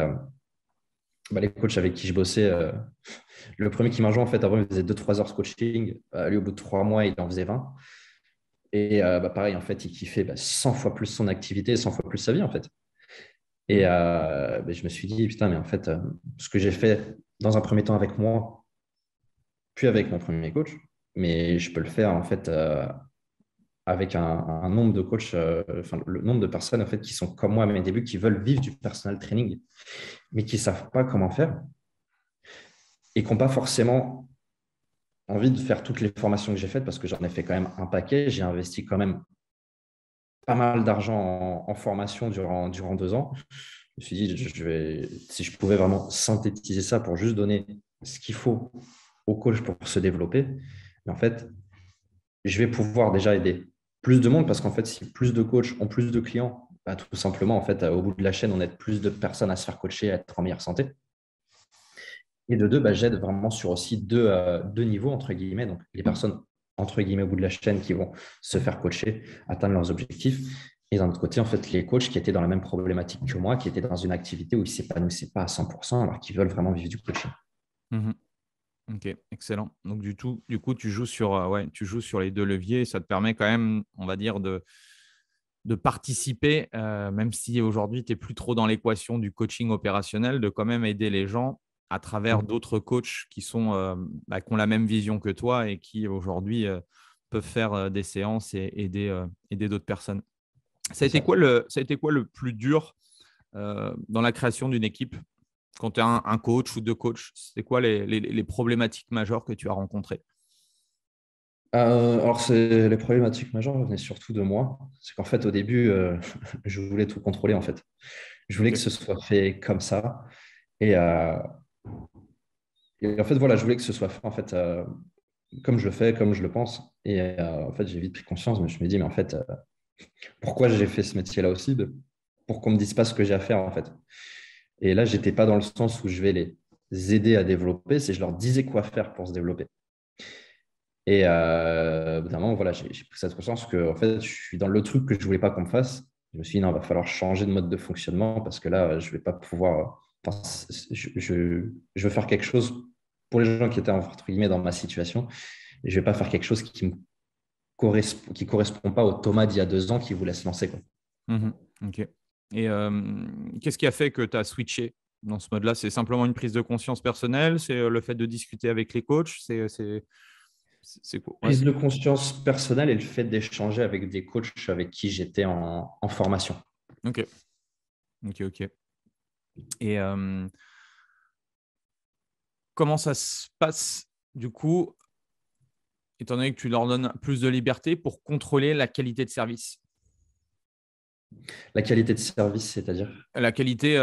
bah, les coachs avec qui je bossais, le premier qui m'a rejoint, en fait, avant, il faisait 2-3 heures de coaching. Lui, au bout de 3 mois, il en faisait 20. Et bah, pareil, en fait, il kiffait 100 fois plus son activité, 100 fois plus sa vie, en fait. Et bah, je me suis dit, putain, mais en fait, ce que j'ai fait dans un premier temps avec moi, puis avec mon premier coach, mais je peux le faire, en fait, avec un nombre de coachs, enfin, le nombre de personnes, en fait, qui sont comme moi à mes débuts, qui veulent vivre du personal training, mais qui ne savent pas comment faire et qui n'ont pas forcément envie de faire toutes les formations que j'ai faites parce que j'en ai fait quand même un paquet. J'ai investi quand même pas mal d'argent en formation durant 2 ans. Je me suis dit, si je pouvais vraiment synthétiser ça pour juste donner ce qu'il faut aux coachs pour se développer, mais en fait, je vais pouvoir déjà aider plus de monde parce qu'en fait, si plus de coachs ont plus de clients, bah, tout simplement, en fait, au bout de la chaîne, on aide plus de personnes à se faire coacher, à être en meilleure santé. Et de deux, bah, j'aide vraiment sur aussi deux niveaux, entre guillemets. Donc, les personnes, entre guillemets, au bout de la chaîne qui vont se faire coacher, atteindre leurs objectifs. Et d'un autre côté, en fait, les coachs qui étaient dans la même problématique que moi, qui étaient dans une activité où ils ne s'épanouissaient pas à 100%, alors qu'ils veulent vraiment vivre du coaching. Mhm. Ok, excellent. Donc, du coup, tu joues ouais, tu joues sur les deux leviers. Ça te permet quand même, on va dire, de participer, même si aujourd'hui, tu n'es plus trop dans l'équation du coaching opérationnel, de quand même aider les gens à travers d'autres coachs qui qui ont la même vision que toi et qui aujourd'hui peuvent faire des séances et aider d'autres personnes. Ça a C'est été ça. ça a été quoi le plus dur dans la création d'une équipe quand tu es un coach ou deux coachs? C'est quoi les problématiques majeures que tu as rencontrées? Alors, les problématiques majeures venaient surtout de moi. C'est qu'en fait, au début, je voulais tout contrôler, en fait. Je voulais que Ok. ce soit fait comme ça. Et, euh, et en fait, voilà, je voulais que ce soit fait en fait, comme je le fais, comme je le pense. Et en fait, j'ai vite pris conscience, mais je me dis, mais en fait, pourquoi j'ai fait ce métier-là aussi? Pour qu'on ne me dise pas ce que j'ai à faire, en fait. Et là, j'étais pas dans le sens où je vais les aider à développer, c'est je leur disais quoi faire pour se développer. Et évidemment, voilà, j'ai pris cette conscience que en fait, je suis dans le truc que je voulais pas qu'on me fasse. Je me suis dit, non, il va falloir changer de mode de fonctionnement parce que là, je vais pas pouvoir. Enfin, je veux faire quelque chose pour les gens qui étaient entre guillemets dans ma situation. Et je vais pas faire quelque chose qui correspond pas au Thomas d'il y a 2 ans qui voulait se lancer, quoi. Mhm. Ok. Et qu'est-ce qui a fait que tu as switché dans ce mode-là? C'est simplement une prise de conscience personnelle? C'est le fait de discuter avec les coachs? C'est quoi? Ouais. Prise de conscience personnelle et le fait d'échanger avec des coachs avec qui j'étais en formation. Ok. Ok, ok. Et comment ça se passe du coup, étant donné que tu leur donnes plus de liberté pour contrôler la qualité de service? La qualité de service, c'est-à-dire? La qualité,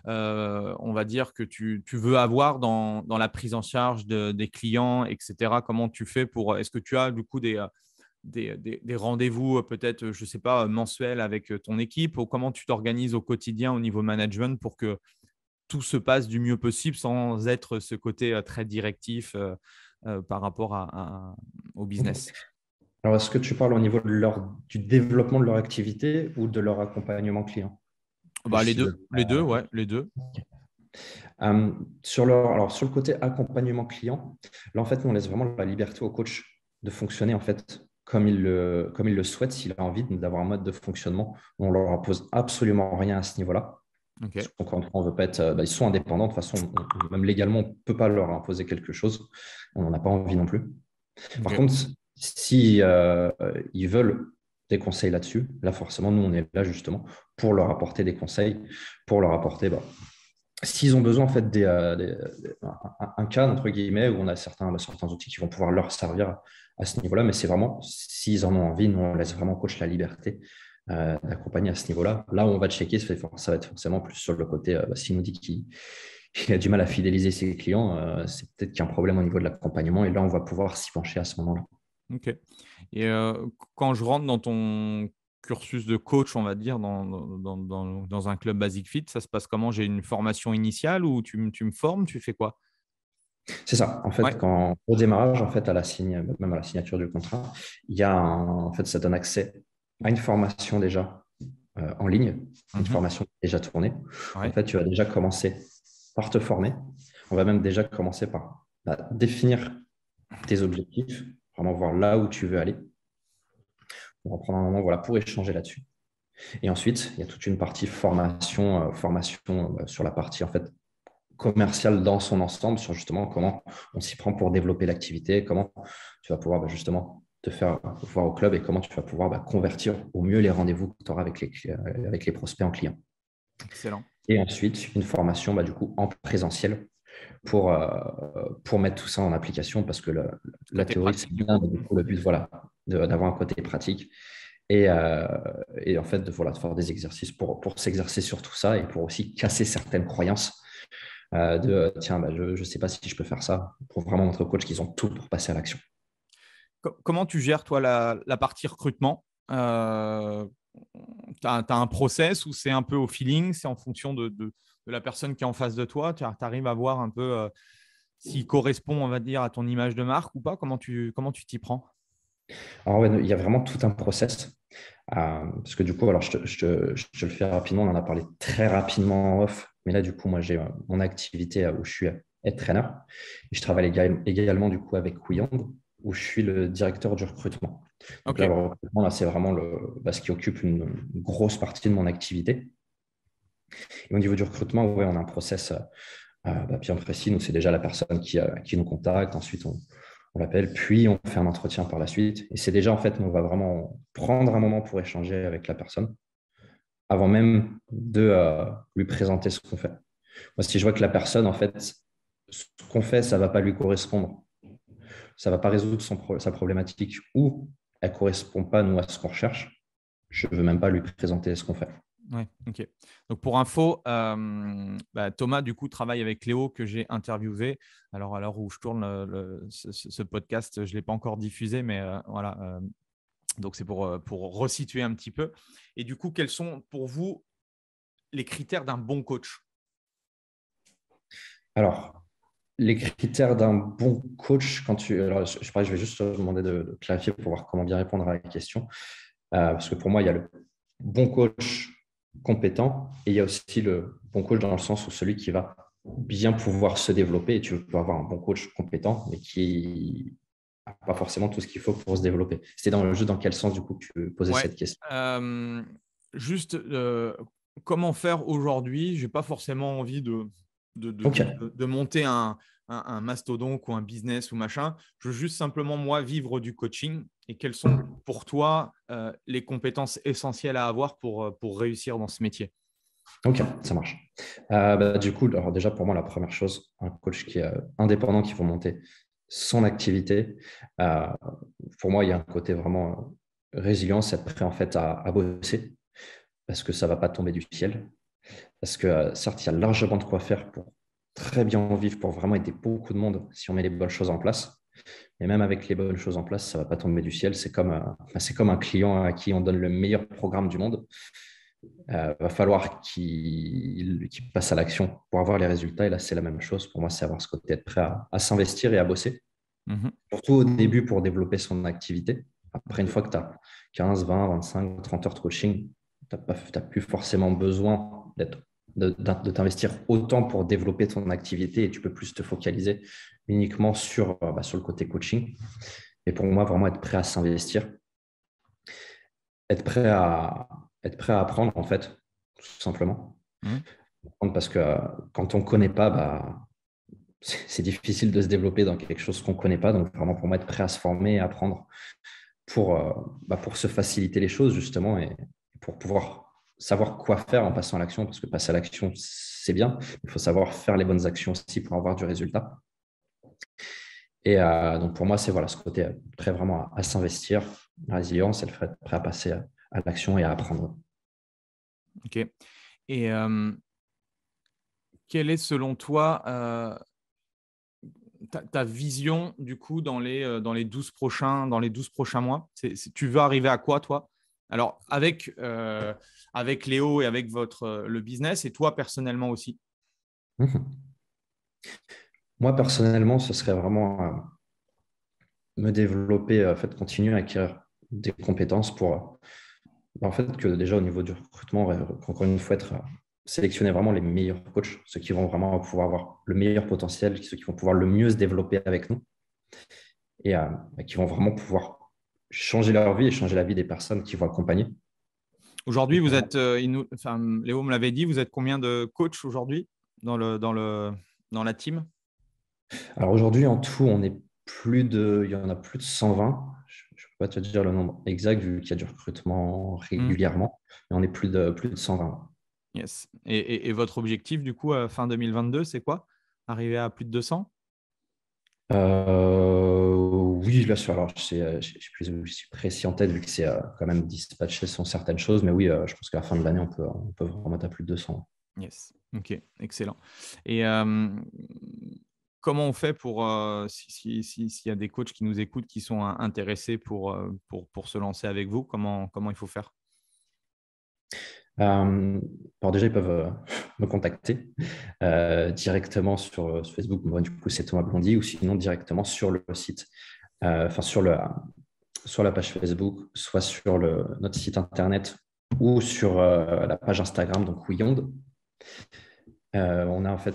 on va dire, que tu veux avoir dans la prise en charge des clients, etc. Comment tu fais pour… Est-ce que tu as du coup des rendez-vous peut-être, je ne sais pas, mensuels avec ton équipe ou comment tu t'organises au quotidien au niveau management pour que tout se passe du mieux possible sans être ce côté très directif par rapport au business. Alors, est-ce que tu parles au niveau du développement de leur activité ou de leur accompagnement client? Bah, les deux, ouais, les deux. Sur le côté accompagnement client, là, en fait, nous, on laisse vraiment la liberté au coach de fonctionner en fait comme il le souhaite, s'il a envie d'avoir un mode de fonctionnement. On ne leur impose absolument rien à ce niveau-là. Okay. Donc, on veut pas être, ils sont indépendants. De toute façon, même légalement, on ne peut pas leur imposer quelque chose. On n'en a pas envie non plus. Okay. Par contre, si ils veulent des conseils là-dessus, là, forcément, nous, on est là justement pour leur apporter des conseils, pour leur apporter… s'ils ont besoin en fait un cadre entre guillemets où on a certains outils qui vont pouvoir leur servir à ce niveau-là, mais c'est vraiment s'ils en ont envie, nous on laisse vraiment au coach la liberté d'accompagner à ce niveau-là. Là où on va checker, ça va être forcément plus sur le côté s'il nous dit qu'il a du mal à fidéliser ses clients, c'est peut-être qu'il y a un problème au niveau de l'accompagnement et là on va pouvoir s'y pencher à ce moment-là. Ok. Et quand je rentre dans ton cursus de coach, on va dire, dans un club Basic Fit, ça se passe comment? J'ai une formation initiale ou tu me formes? Tu fais quoi? C'est ça. En fait, ouais. Au démarrage, en fait, même à la signature du contrat, il y a en fait, ça donne accès à une formation déjà en ligne, une formation déjà tournée. Ouais. En fait, tu vas déjà commencer par te former. On va même déjà commencer par définir tes objectifs, vraiment voir là où tu veux aller. On va prendre un moment pour échanger là-dessus. Et ensuite, il y a toute une partie formation sur la partie en fait, commerciale dans son ensemble, sur justement comment on s'y prend pour développer l'activité, comment tu vas pouvoir justement te faire voir au club et comment tu vas pouvoir convertir au mieux les rendez-vous que tu auras avec les prospects en clients. Excellent. Et ensuite, une formation du coup en présentiel pour mettre tout ça en application parce que la théorie, c'est bien, mais du coup, le but, d'avoir un côté pratique. Et en fait, de faire des exercices pour s'exercer sur tout ça et pour aussi casser certaines croyances je ne sais pas si je peux faire ça, pour vraiment montrer aux coachs qu'ils ont tout pour passer à l'action. Comment tu gères, toi, la partie recrutement? Tu as un process ou c'est un peu au feeling, c'est en fonction de la personne qui est en face de toi? Tu arrives à voir un peu s'il correspond, on va dire, à ton image de marque ou pas? Comment tu t'y prends? Alors, ouais, il y a vraiment tout un process. Parce que du coup, alors je te le fais rapidement, on en a parlé très rapidement en off, mais là, du coup, moi, j'ai mon activité où je suis head trainer et je travaille également du coup avec Wiyang, où je suis le directeur du recrutement. Donc là, le recrutement, là, c'est vraiment ce qui occupe une grosse partie de mon activité. Et au niveau du recrutement, ouais, on a un process bien précis. Nous, c'est déjà la personne qui nous contacte. Ensuite, on l'appelle, puis on fait un entretien par la suite. Et c'est déjà, en fait, on va vraiment prendre un moment pour échanger avec la personne avant même de lui présenter ce qu'on fait. Moi, si je vois que la personne, en fait, ce qu'on fait, ça ne va pas lui correspondre, ça ne va pas résoudre sa problématique ou elle ne correspond pas, nous, à ce qu'on recherche, je ne veux même pas lui présenter ce qu'on fait. Ouais, ok. Donc pour info, Thomas du coup travaille avec Léo que j'ai interviewé. Alors à l'heure où je tourne ce podcast, je l'ai pas encore diffusé, mais voilà. Donc c'est pour resituer un petit peu. Et du coup, quels sont pour vous les critères d'un bon coach? Alors, les critères d'un bon coach, alors je vais juste te demander de clarifier pour voir comment bien répondre à la question, parce que pour moi, il y a le bon coach compétent et il y a aussi le bon coach dans le sens où celui qui va bien pouvoir se développer, et tu peux avoir un bon coach compétent mais qui n'a pas forcément tout ce qu'il faut pour se développer. C'était juste dans quel sens du coup que tu posais cette question? Comment faire aujourd'hui? Je n'ai pas forcément envie de monter un mastodonte ou un business ou machin. Je veux juste simplement, moi, vivre du coaching. Et quelles sont pour toi les compétences essentielles à avoir pour réussir dans ce métier? Ok, ça marche. Du coup, alors déjà pour moi, la première chose, un coach qui est indépendant, qui va monter son activité, pour moi, il y a un côté vraiment résilience, être prêt en fait à bosser, parce que ça ne va pas tomber du ciel. Parce que certes, il y a largement de quoi faire pour très bien vivre, pour vraiment aider beaucoup de monde si on met les bonnes choses en place. Mais même avec les bonnes choses en place, ça ne va pas tomber du ciel. C'est comme un client à qui on donne le meilleur programme du monde. Va falloir qu'il passe à l'action pour avoir les résultats. Et là, c'est la même chose. Pour moi, c'est avoir ce côté, être prêt à s'investir et à bosser. Mhm. Surtout au début pour développer son activité. Après, une fois que tu as 15, 20, 25, 30 heures de coaching, tu n'as plus forcément besoin de t'investir autant pour développer ton activité et tu peux plus te focaliser uniquement sur le côté coaching. Et pour moi, vraiment être prêt à s'investir, être prêt à apprendre, en fait, tout simplement. Mhm. Parce que quand on ne connaît pas, c'est difficile de se développer dans quelque chose qu'on ne connaît pas. Donc, vraiment, pour moi, être prêt à se former et apprendre pour se faciliter les choses, justement, et pour pouvoir savoir quoi faire en passant à l'action. Parce que passer à l'action, c'est bien. Il faut savoir faire les bonnes actions aussi pour avoir du résultat. Et donc, pour moi, c'est voilà, ce côté prêt vraiment à s'investir, la résilience, et le fait prêt à passer à l'action et à apprendre. Ok. Et quelle est, selon toi, ta vision du coup dans les 12 prochains mois? Tu veux arriver à quoi, toi? Alors, avec Léo et avec le business, et toi personnellement aussi. Moi, personnellement, ce serait vraiment me développer, en fait, continuer à acquérir des compétences pour, en fait, que déjà au niveau du recrutement, encore une fois, sélectionner vraiment les meilleurs coachs, ceux qui vont vraiment pouvoir avoir le meilleur potentiel, ceux qui vont pouvoir le mieux se développer avec nous et qui vont vraiment pouvoir changer leur vie et changer la vie des personnes qui vont accompagner. Aujourd'hui, vous êtes, Léo me l'avait dit, vous êtes combien de coachs aujourd'hui dans la team? Alors aujourd'hui, en tout, il y en a plus de 120. Je ne peux pas te dire le nombre exact vu qu'il y a du recrutement régulièrement, mais on est plus de 120. Yes. Et votre objectif, du coup, fin 2022, c'est quoi? Arriver à plus de 200? Oui, là, alors, j'ai plus d'objectifs précis en tête vu que c'est quand même dispatché sur certaines choses, mais oui, je pense qu'à la fin de l'année, on peut vraiment être à plus de 200. Yes. Ok, excellent. Et comment on fait pour, s'il y a des coachs qui nous écoutent, qui sont intéressés pour se lancer avec vous, comment il faut faire? Alors déjà, ils peuvent me contacter directement sur Facebook. Moi, du coup, c'est Thomas Blondy, ou sinon directement sur le site, enfin sur la page Facebook, soit sur notre site internet ou sur la page Instagram, donc WeYoung. On a en fait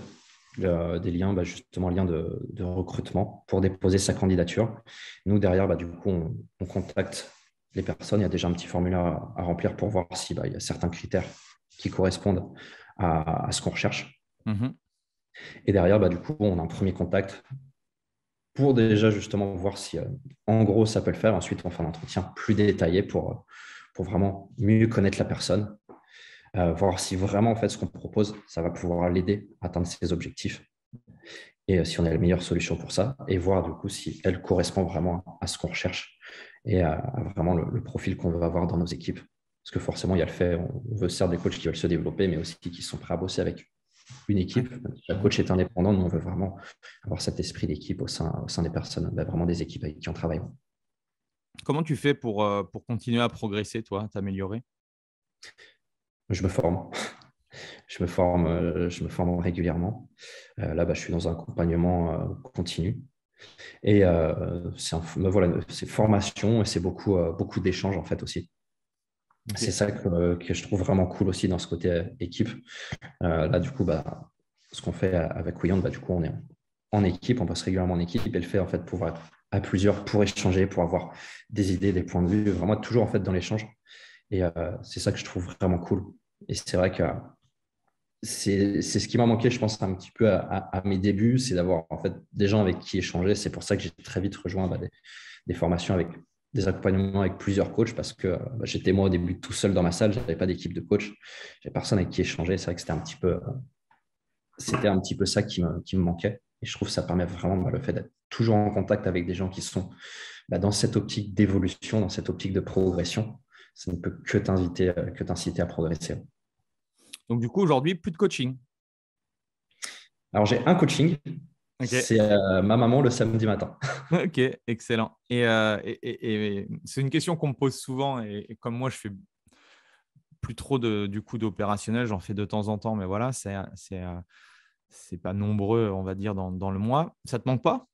des liens, justement, liens de recrutement pour déposer sa candidature. Nous, derrière, du coup, on contacte les personnes. Il y a déjà un petit formulaire à remplir pour voir s'il y a certains critères qui correspondent à ce qu'on recherche. Mhm. Et derrière, du coup, on a un premier contact pour déjà justement voir si, en gros, ça peut le faire. Ensuite, on fait un entretien plus détaillé pour vraiment mieux connaître la personne, voir si vraiment, en fait, ce qu'on propose, ça va pouvoir l'aider à atteindre ses objectifs. Et si on a la meilleure solution pour ça, et voir du coup si elle correspond vraiment à ce qu'on recherche et à vraiment le profil qu'on veut avoir dans nos équipes. Parce que forcément, il y a le fait, on veut certes des coachs qui veulent se développer, mais aussi qui sont prêts à bosser avec une équipe. Chaque coach est indépendant, nous on veut vraiment avoir cet esprit d'équipe au sein des personnes, vraiment des équipes avec qui on travaille. Comment tu fais pour continuer à progresser, toi, t'améliorer? Je me forme. Je me forme régulièrement. Là, je suis dans un accompagnement continu. Et c'est formation et c'est beaucoup d'échanges en fait aussi. Okay. C'est ça que je trouve vraiment cool aussi dans ce côté équipe. Là, du coup, ce qu'on fait avec William, du coup, on est en équipe, on passe régulièrement en équipe et le fait en fait pouvoir être à plusieurs pour échanger, pour avoir des idées, des points de vue, vraiment être toujours en fait dans l'échange. Et c'est ça que je trouve vraiment cool. Et c'est vrai que c'est ce qui m'a manqué, je pense, un petit peu à mes débuts, c'est d'avoir en fait des gens avec qui échanger. C'est pour ça que j'ai très vite rejoint des formations avec des accompagnements avec plusieurs coachs parce que j'étais moi au début tout seul dans ma salle, je n'avais pas d'équipe de coach, j'avais personne avec qui échanger. C'est vrai que c'était un petit peu ça qui me manquait. Et je trouve que ça permet vraiment le fait d'être toujours en contact avec des gens qui sont dans cette optique d'évolution, dans cette optique de progression. Ça ne peut que t'inciter à progresser. Donc, du coup, aujourd'hui, plus de coaching. Alors, j'ai un coaching. Okay. C'est ma maman le samedi matin. Ok, excellent. Et c'est une question qu'on me pose souvent. Et comme moi, je fais plus trop du coup d'opérationnel. J'en fais de temps en temps, mais voilà, c'est pas nombreux, on va dire, dans le mois. Ça te manque pas?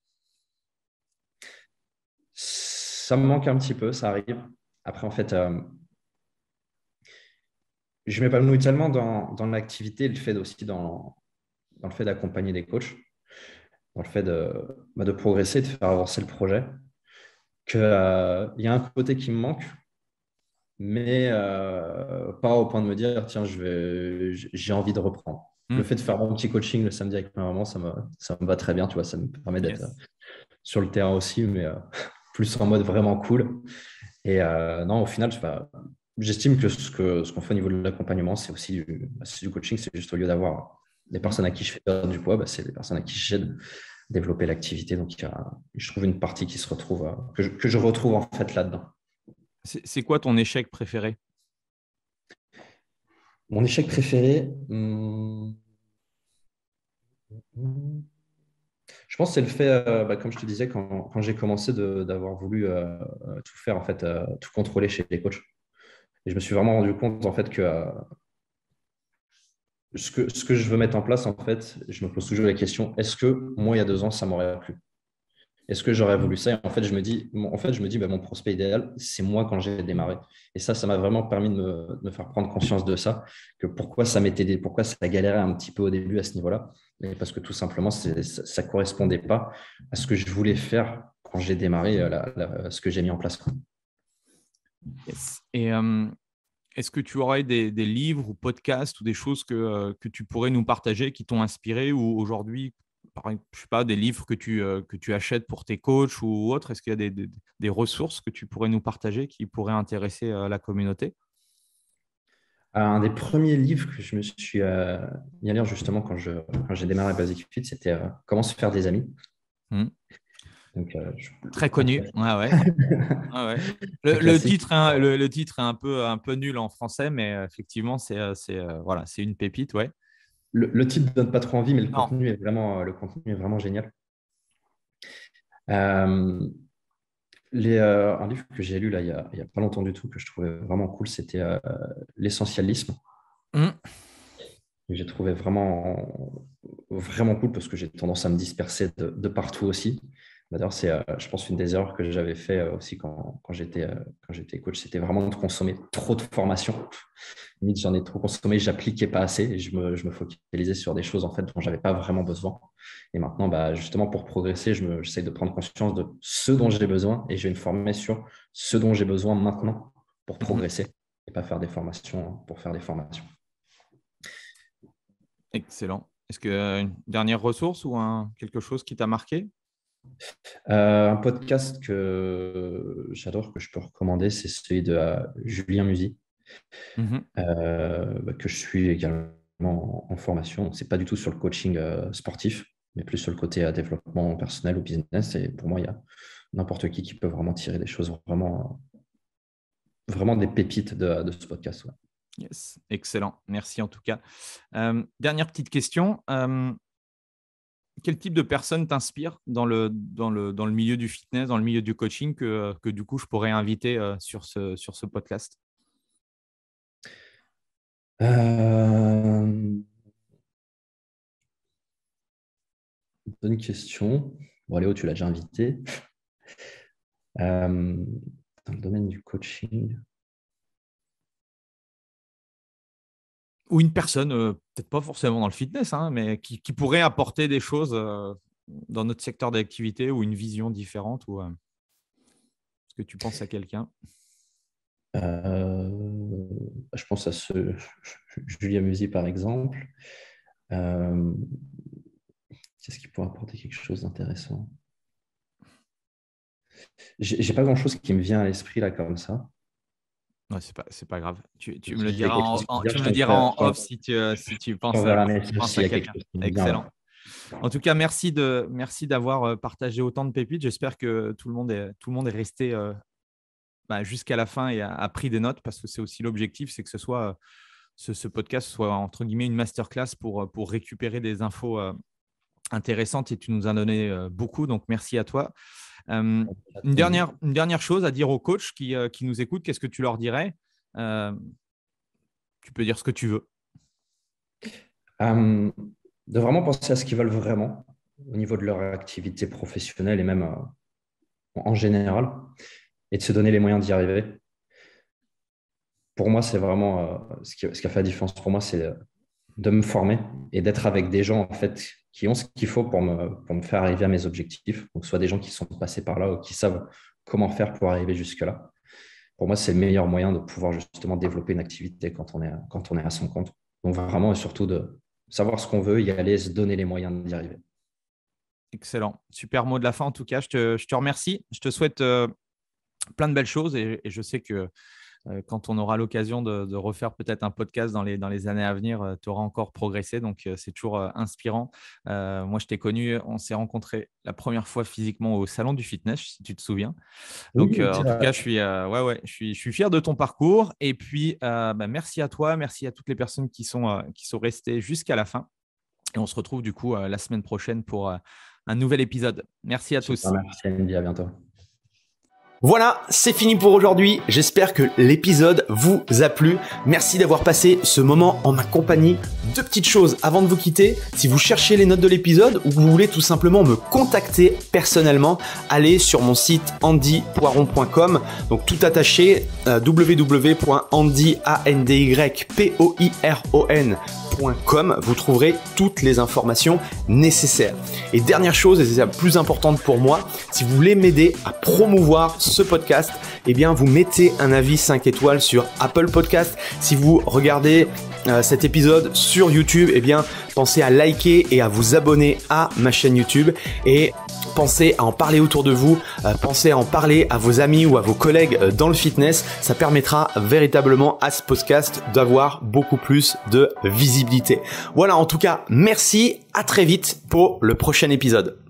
Ça me manque un petit peu, ça arrive. Après, en fait, je m'épanouis tellement dans l'activité, le fait aussi dans le fait d'accompagner des coachs, dans le fait de progresser, de faire avancer le projet, qu'il y a un côté qui me manque, mais pas au point de me dire, tiens, j'ai envie de reprendre. Le Hmm. fait de faire mon petit coaching le samedi avec ma maman, ça me va très bien, tu vois, ça me permet d'être Yes. sur le terrain aussi, mais plus en mode vraiment cool. Et non, au final, j'estime que ce qu'on fait au niveau de l'accompagnement, c'est du coaching, c'est juste au lieu d'avoir des Hmm. personnes à qui je fais perdre du poids, c'est des personnes à qui j'aide à développer l'activité. Donc, je trouve une partie qui se retrouve, que je retrouve en fait là-dedans. C'est quoi ton échec préféré? Mon échec préféré, je pense que c'est le fait, comme je te disais, quand j'ai commencé d'avoir voulu tout faire, en fait, tout contrôler chez les coachs. Et je me suis vraiment rendu compte, en fait, que ce que je veux mettre en place, en fait, je me pose toujours la question, est-ce que moi, il y a 2 ans, ça m'aurait plu? Est-ce que j'aurais voulu ça? Et je me dis, bah, mon prospect idéal, c'est moi quand j'ai démarré. Et ça m'a vraiment permis de me faire prendre conscience de ça, que pourquoi ça galérait un petit peu au début à ce niveau-là. Et parce que tout simplement, ça ne correspondait pas à ce que je voulais faire quand j'ai démarré ce que j'ai mis en place. Yes. Et est-ce que tu aurais des livres ou podcasts ou des choses que tu pourrais nous partager qui t'ont inspiré ou aujourd'hui, je sais pas, des livres que tu achètes pour tes coachs ou autres? Est-ce qu'il y a des ressources que tu pourrais nous partager qui pourraient intéresser la communauté? Un des premiers livres que je me suis mis à lire justement quand j'ai démarré Basic Fit, c'était Comment se faire des amis. Hmm. Donc, Très connu. Ouais, ouais. Ah ouais. très classique. Le titre est un peu nul en français, mais effectivement, voilà, c'est une pépite, ouais. Le titre ne donne pas trop envie, mais Non. le contenu est vraiment génial. Euh, un livre que j'ai lu là, il y a pas longtemps du tout, que je trouvais vraiment cool, c'était L'essentialisme. Hmm. Que j'ai trouvé vraiment, vraiment cool parce que j'ai tendance à me disperser de partout aussi. D'ailleurs, c'est, je pense, une des erreurs que j'avais fait aussi quand j'étais coach, c'était vraiment de consommer trop de formations. Limite, j'en ai trop consommé, j'appliquais pas assez et je me focalisais sur des choses en fait dont j'avais pas vraiment besoin. Et maintenant, bah, justement, pour progresser, j'essaie de prendre conscience de ce dont j'ai besoin et je vais me former sur ce dont j'ai besoin maintenant pour Mhm. progresser et pas faire des formations pour faire des formations. Excellent. Est-ce que une dernière ressource ou quelque chose qui t'a marqué? Un podcast que j'adore, que je peux recommander, c'est celui de Julien Musy, Mhm. que je suis également en formation. Ce n'est pas du tout sur le coaching sportif, mais plus sur le côté développement personnel ou business. Et pour moi, il y a n'importe qui peut vraiment tirer des choses, vraiment, vraiment des pépites de ce podcast. Ouais. Yes. Excellent. Merci en tout cas. Dernière petite question. Quel type de personne t'inspire dans le milieu du fitness, dans le milieu du coaching que du coup je pourrais inviter sur ce podcast? Euh, Bonne question. Bon, Léo, tu l'as déjà invité. Dans le domaine du coaching. Ou une personne, peut-être pas forcément dans le fitness, hein, mais qui pourrait apporter des choses dans notre secteur d'activité ou une vision différente est-ce que tu penses à quelqu'un? Euh, je pense à Julia Musi, par exemple. Euh, Qu'est-ce qui pourrait apporter quelque chose d'intéressant? J'ai pas grand-chose qui me vient à l'esprit là comme ça. Ouais, c'est pas grave. Tu me le Si j'ai diras quelque chose qui me vient, tu me le diras en off si tu je penses t'enverrai un si tu message penses s'il à y a quelque quelqu'un. chose qui me vient. Excellent. En tout cas, merci d'avoir partagé autant de pépites. J'espère que tout le monde est resté jusqu'à la fin et a pris des notes parce que c'est aussi l'objectif, c'est que ce podcast soit entre guillemets une masterclass pour récupérer des infos intéressantes et tu nous en as donné beaucoup. Donc, merci à toi. Une dernière chose à dire aux coachs qui nous écoutent, qu'est-ce que tu leur dirais? Tu peux dire ce que tu veux. De vraiment penser à ce qu'ils veulent vraiment au niveau de leur activité professionnelle et même en général, et de se donner les moyens d'y arriver. Pour moi, c'est vraiment ce qui a fait la différence pour moi, c'est de me former et d'être avec des gens en fait qui ont ce qu'il faut pour me faire arriver à mes objectifs. Donc, soit des gens qui sont passés par là ou qui savent comment faire pour arriver jusque-là. Pour moi, c'est le meilleur moyen de pouvoir justement développer une activité quand on est à son compte. Donc, vraiment, et surtout de savoir ce qu'on veut, y aller, se donner les moyens d'y arriver. Excellent. Super mot de la fin en tout cas. Je te remercie. Je te souhaite plein de belles choses et je sais que quand on aura l'occasion de refaire peut-être un podcast dans les années à venir, tu auras encore progressé. Donc, c'est toujours inspirant. Moi, je t'ai connu, on s'est rencontrés la première fois physiquement au salon du fitness, si tu te souviens. Donc, Oui, en tout cas, je suis fier de ton parcours. Et puis, merci à toi, merci à toutes les personnes qui sont restées jusqu'à la fin. Et on se retrouve du coup la semaine prochaine pour un nouvel épisode. Merci à tous. Merci Andy, à bientôt. Voilà, c'est fini pour aujourd'hui. J'espère que l'épisode vous a plu. Merci d'avoir passé ce moment en ma compagnie. Deux petites choses avant de vous quitter. Si vous cherchez les notes de l'épisode ou que vous voulez tout simplement me contacter personnellement, allez sur mon site andypoiron.com. Donc tout attaché, www.andypoiron.com. Vous trouverez toutes les informations nécessaires. Et dernière chose, et c'est la plus importante pour moi, si vous voulez m'aider à promouvoir ce podcast, eh bien vous mettez un avis 5 étoiles sur Apple Podcast. Si vous regardez cet épisode sur YouTube, eh bien pensez à liker et à vous abonner à ma chaîne YouTube et pensez à en parler autour de vous, pensez à en parler à vos amis ou à vos collègues dans le fitness. Ça permettra véritablement à ce podcast d'avoir beaucoup plus de visibilité. Voilà, en tout cas, merci, à très vite pour le prochain épisode.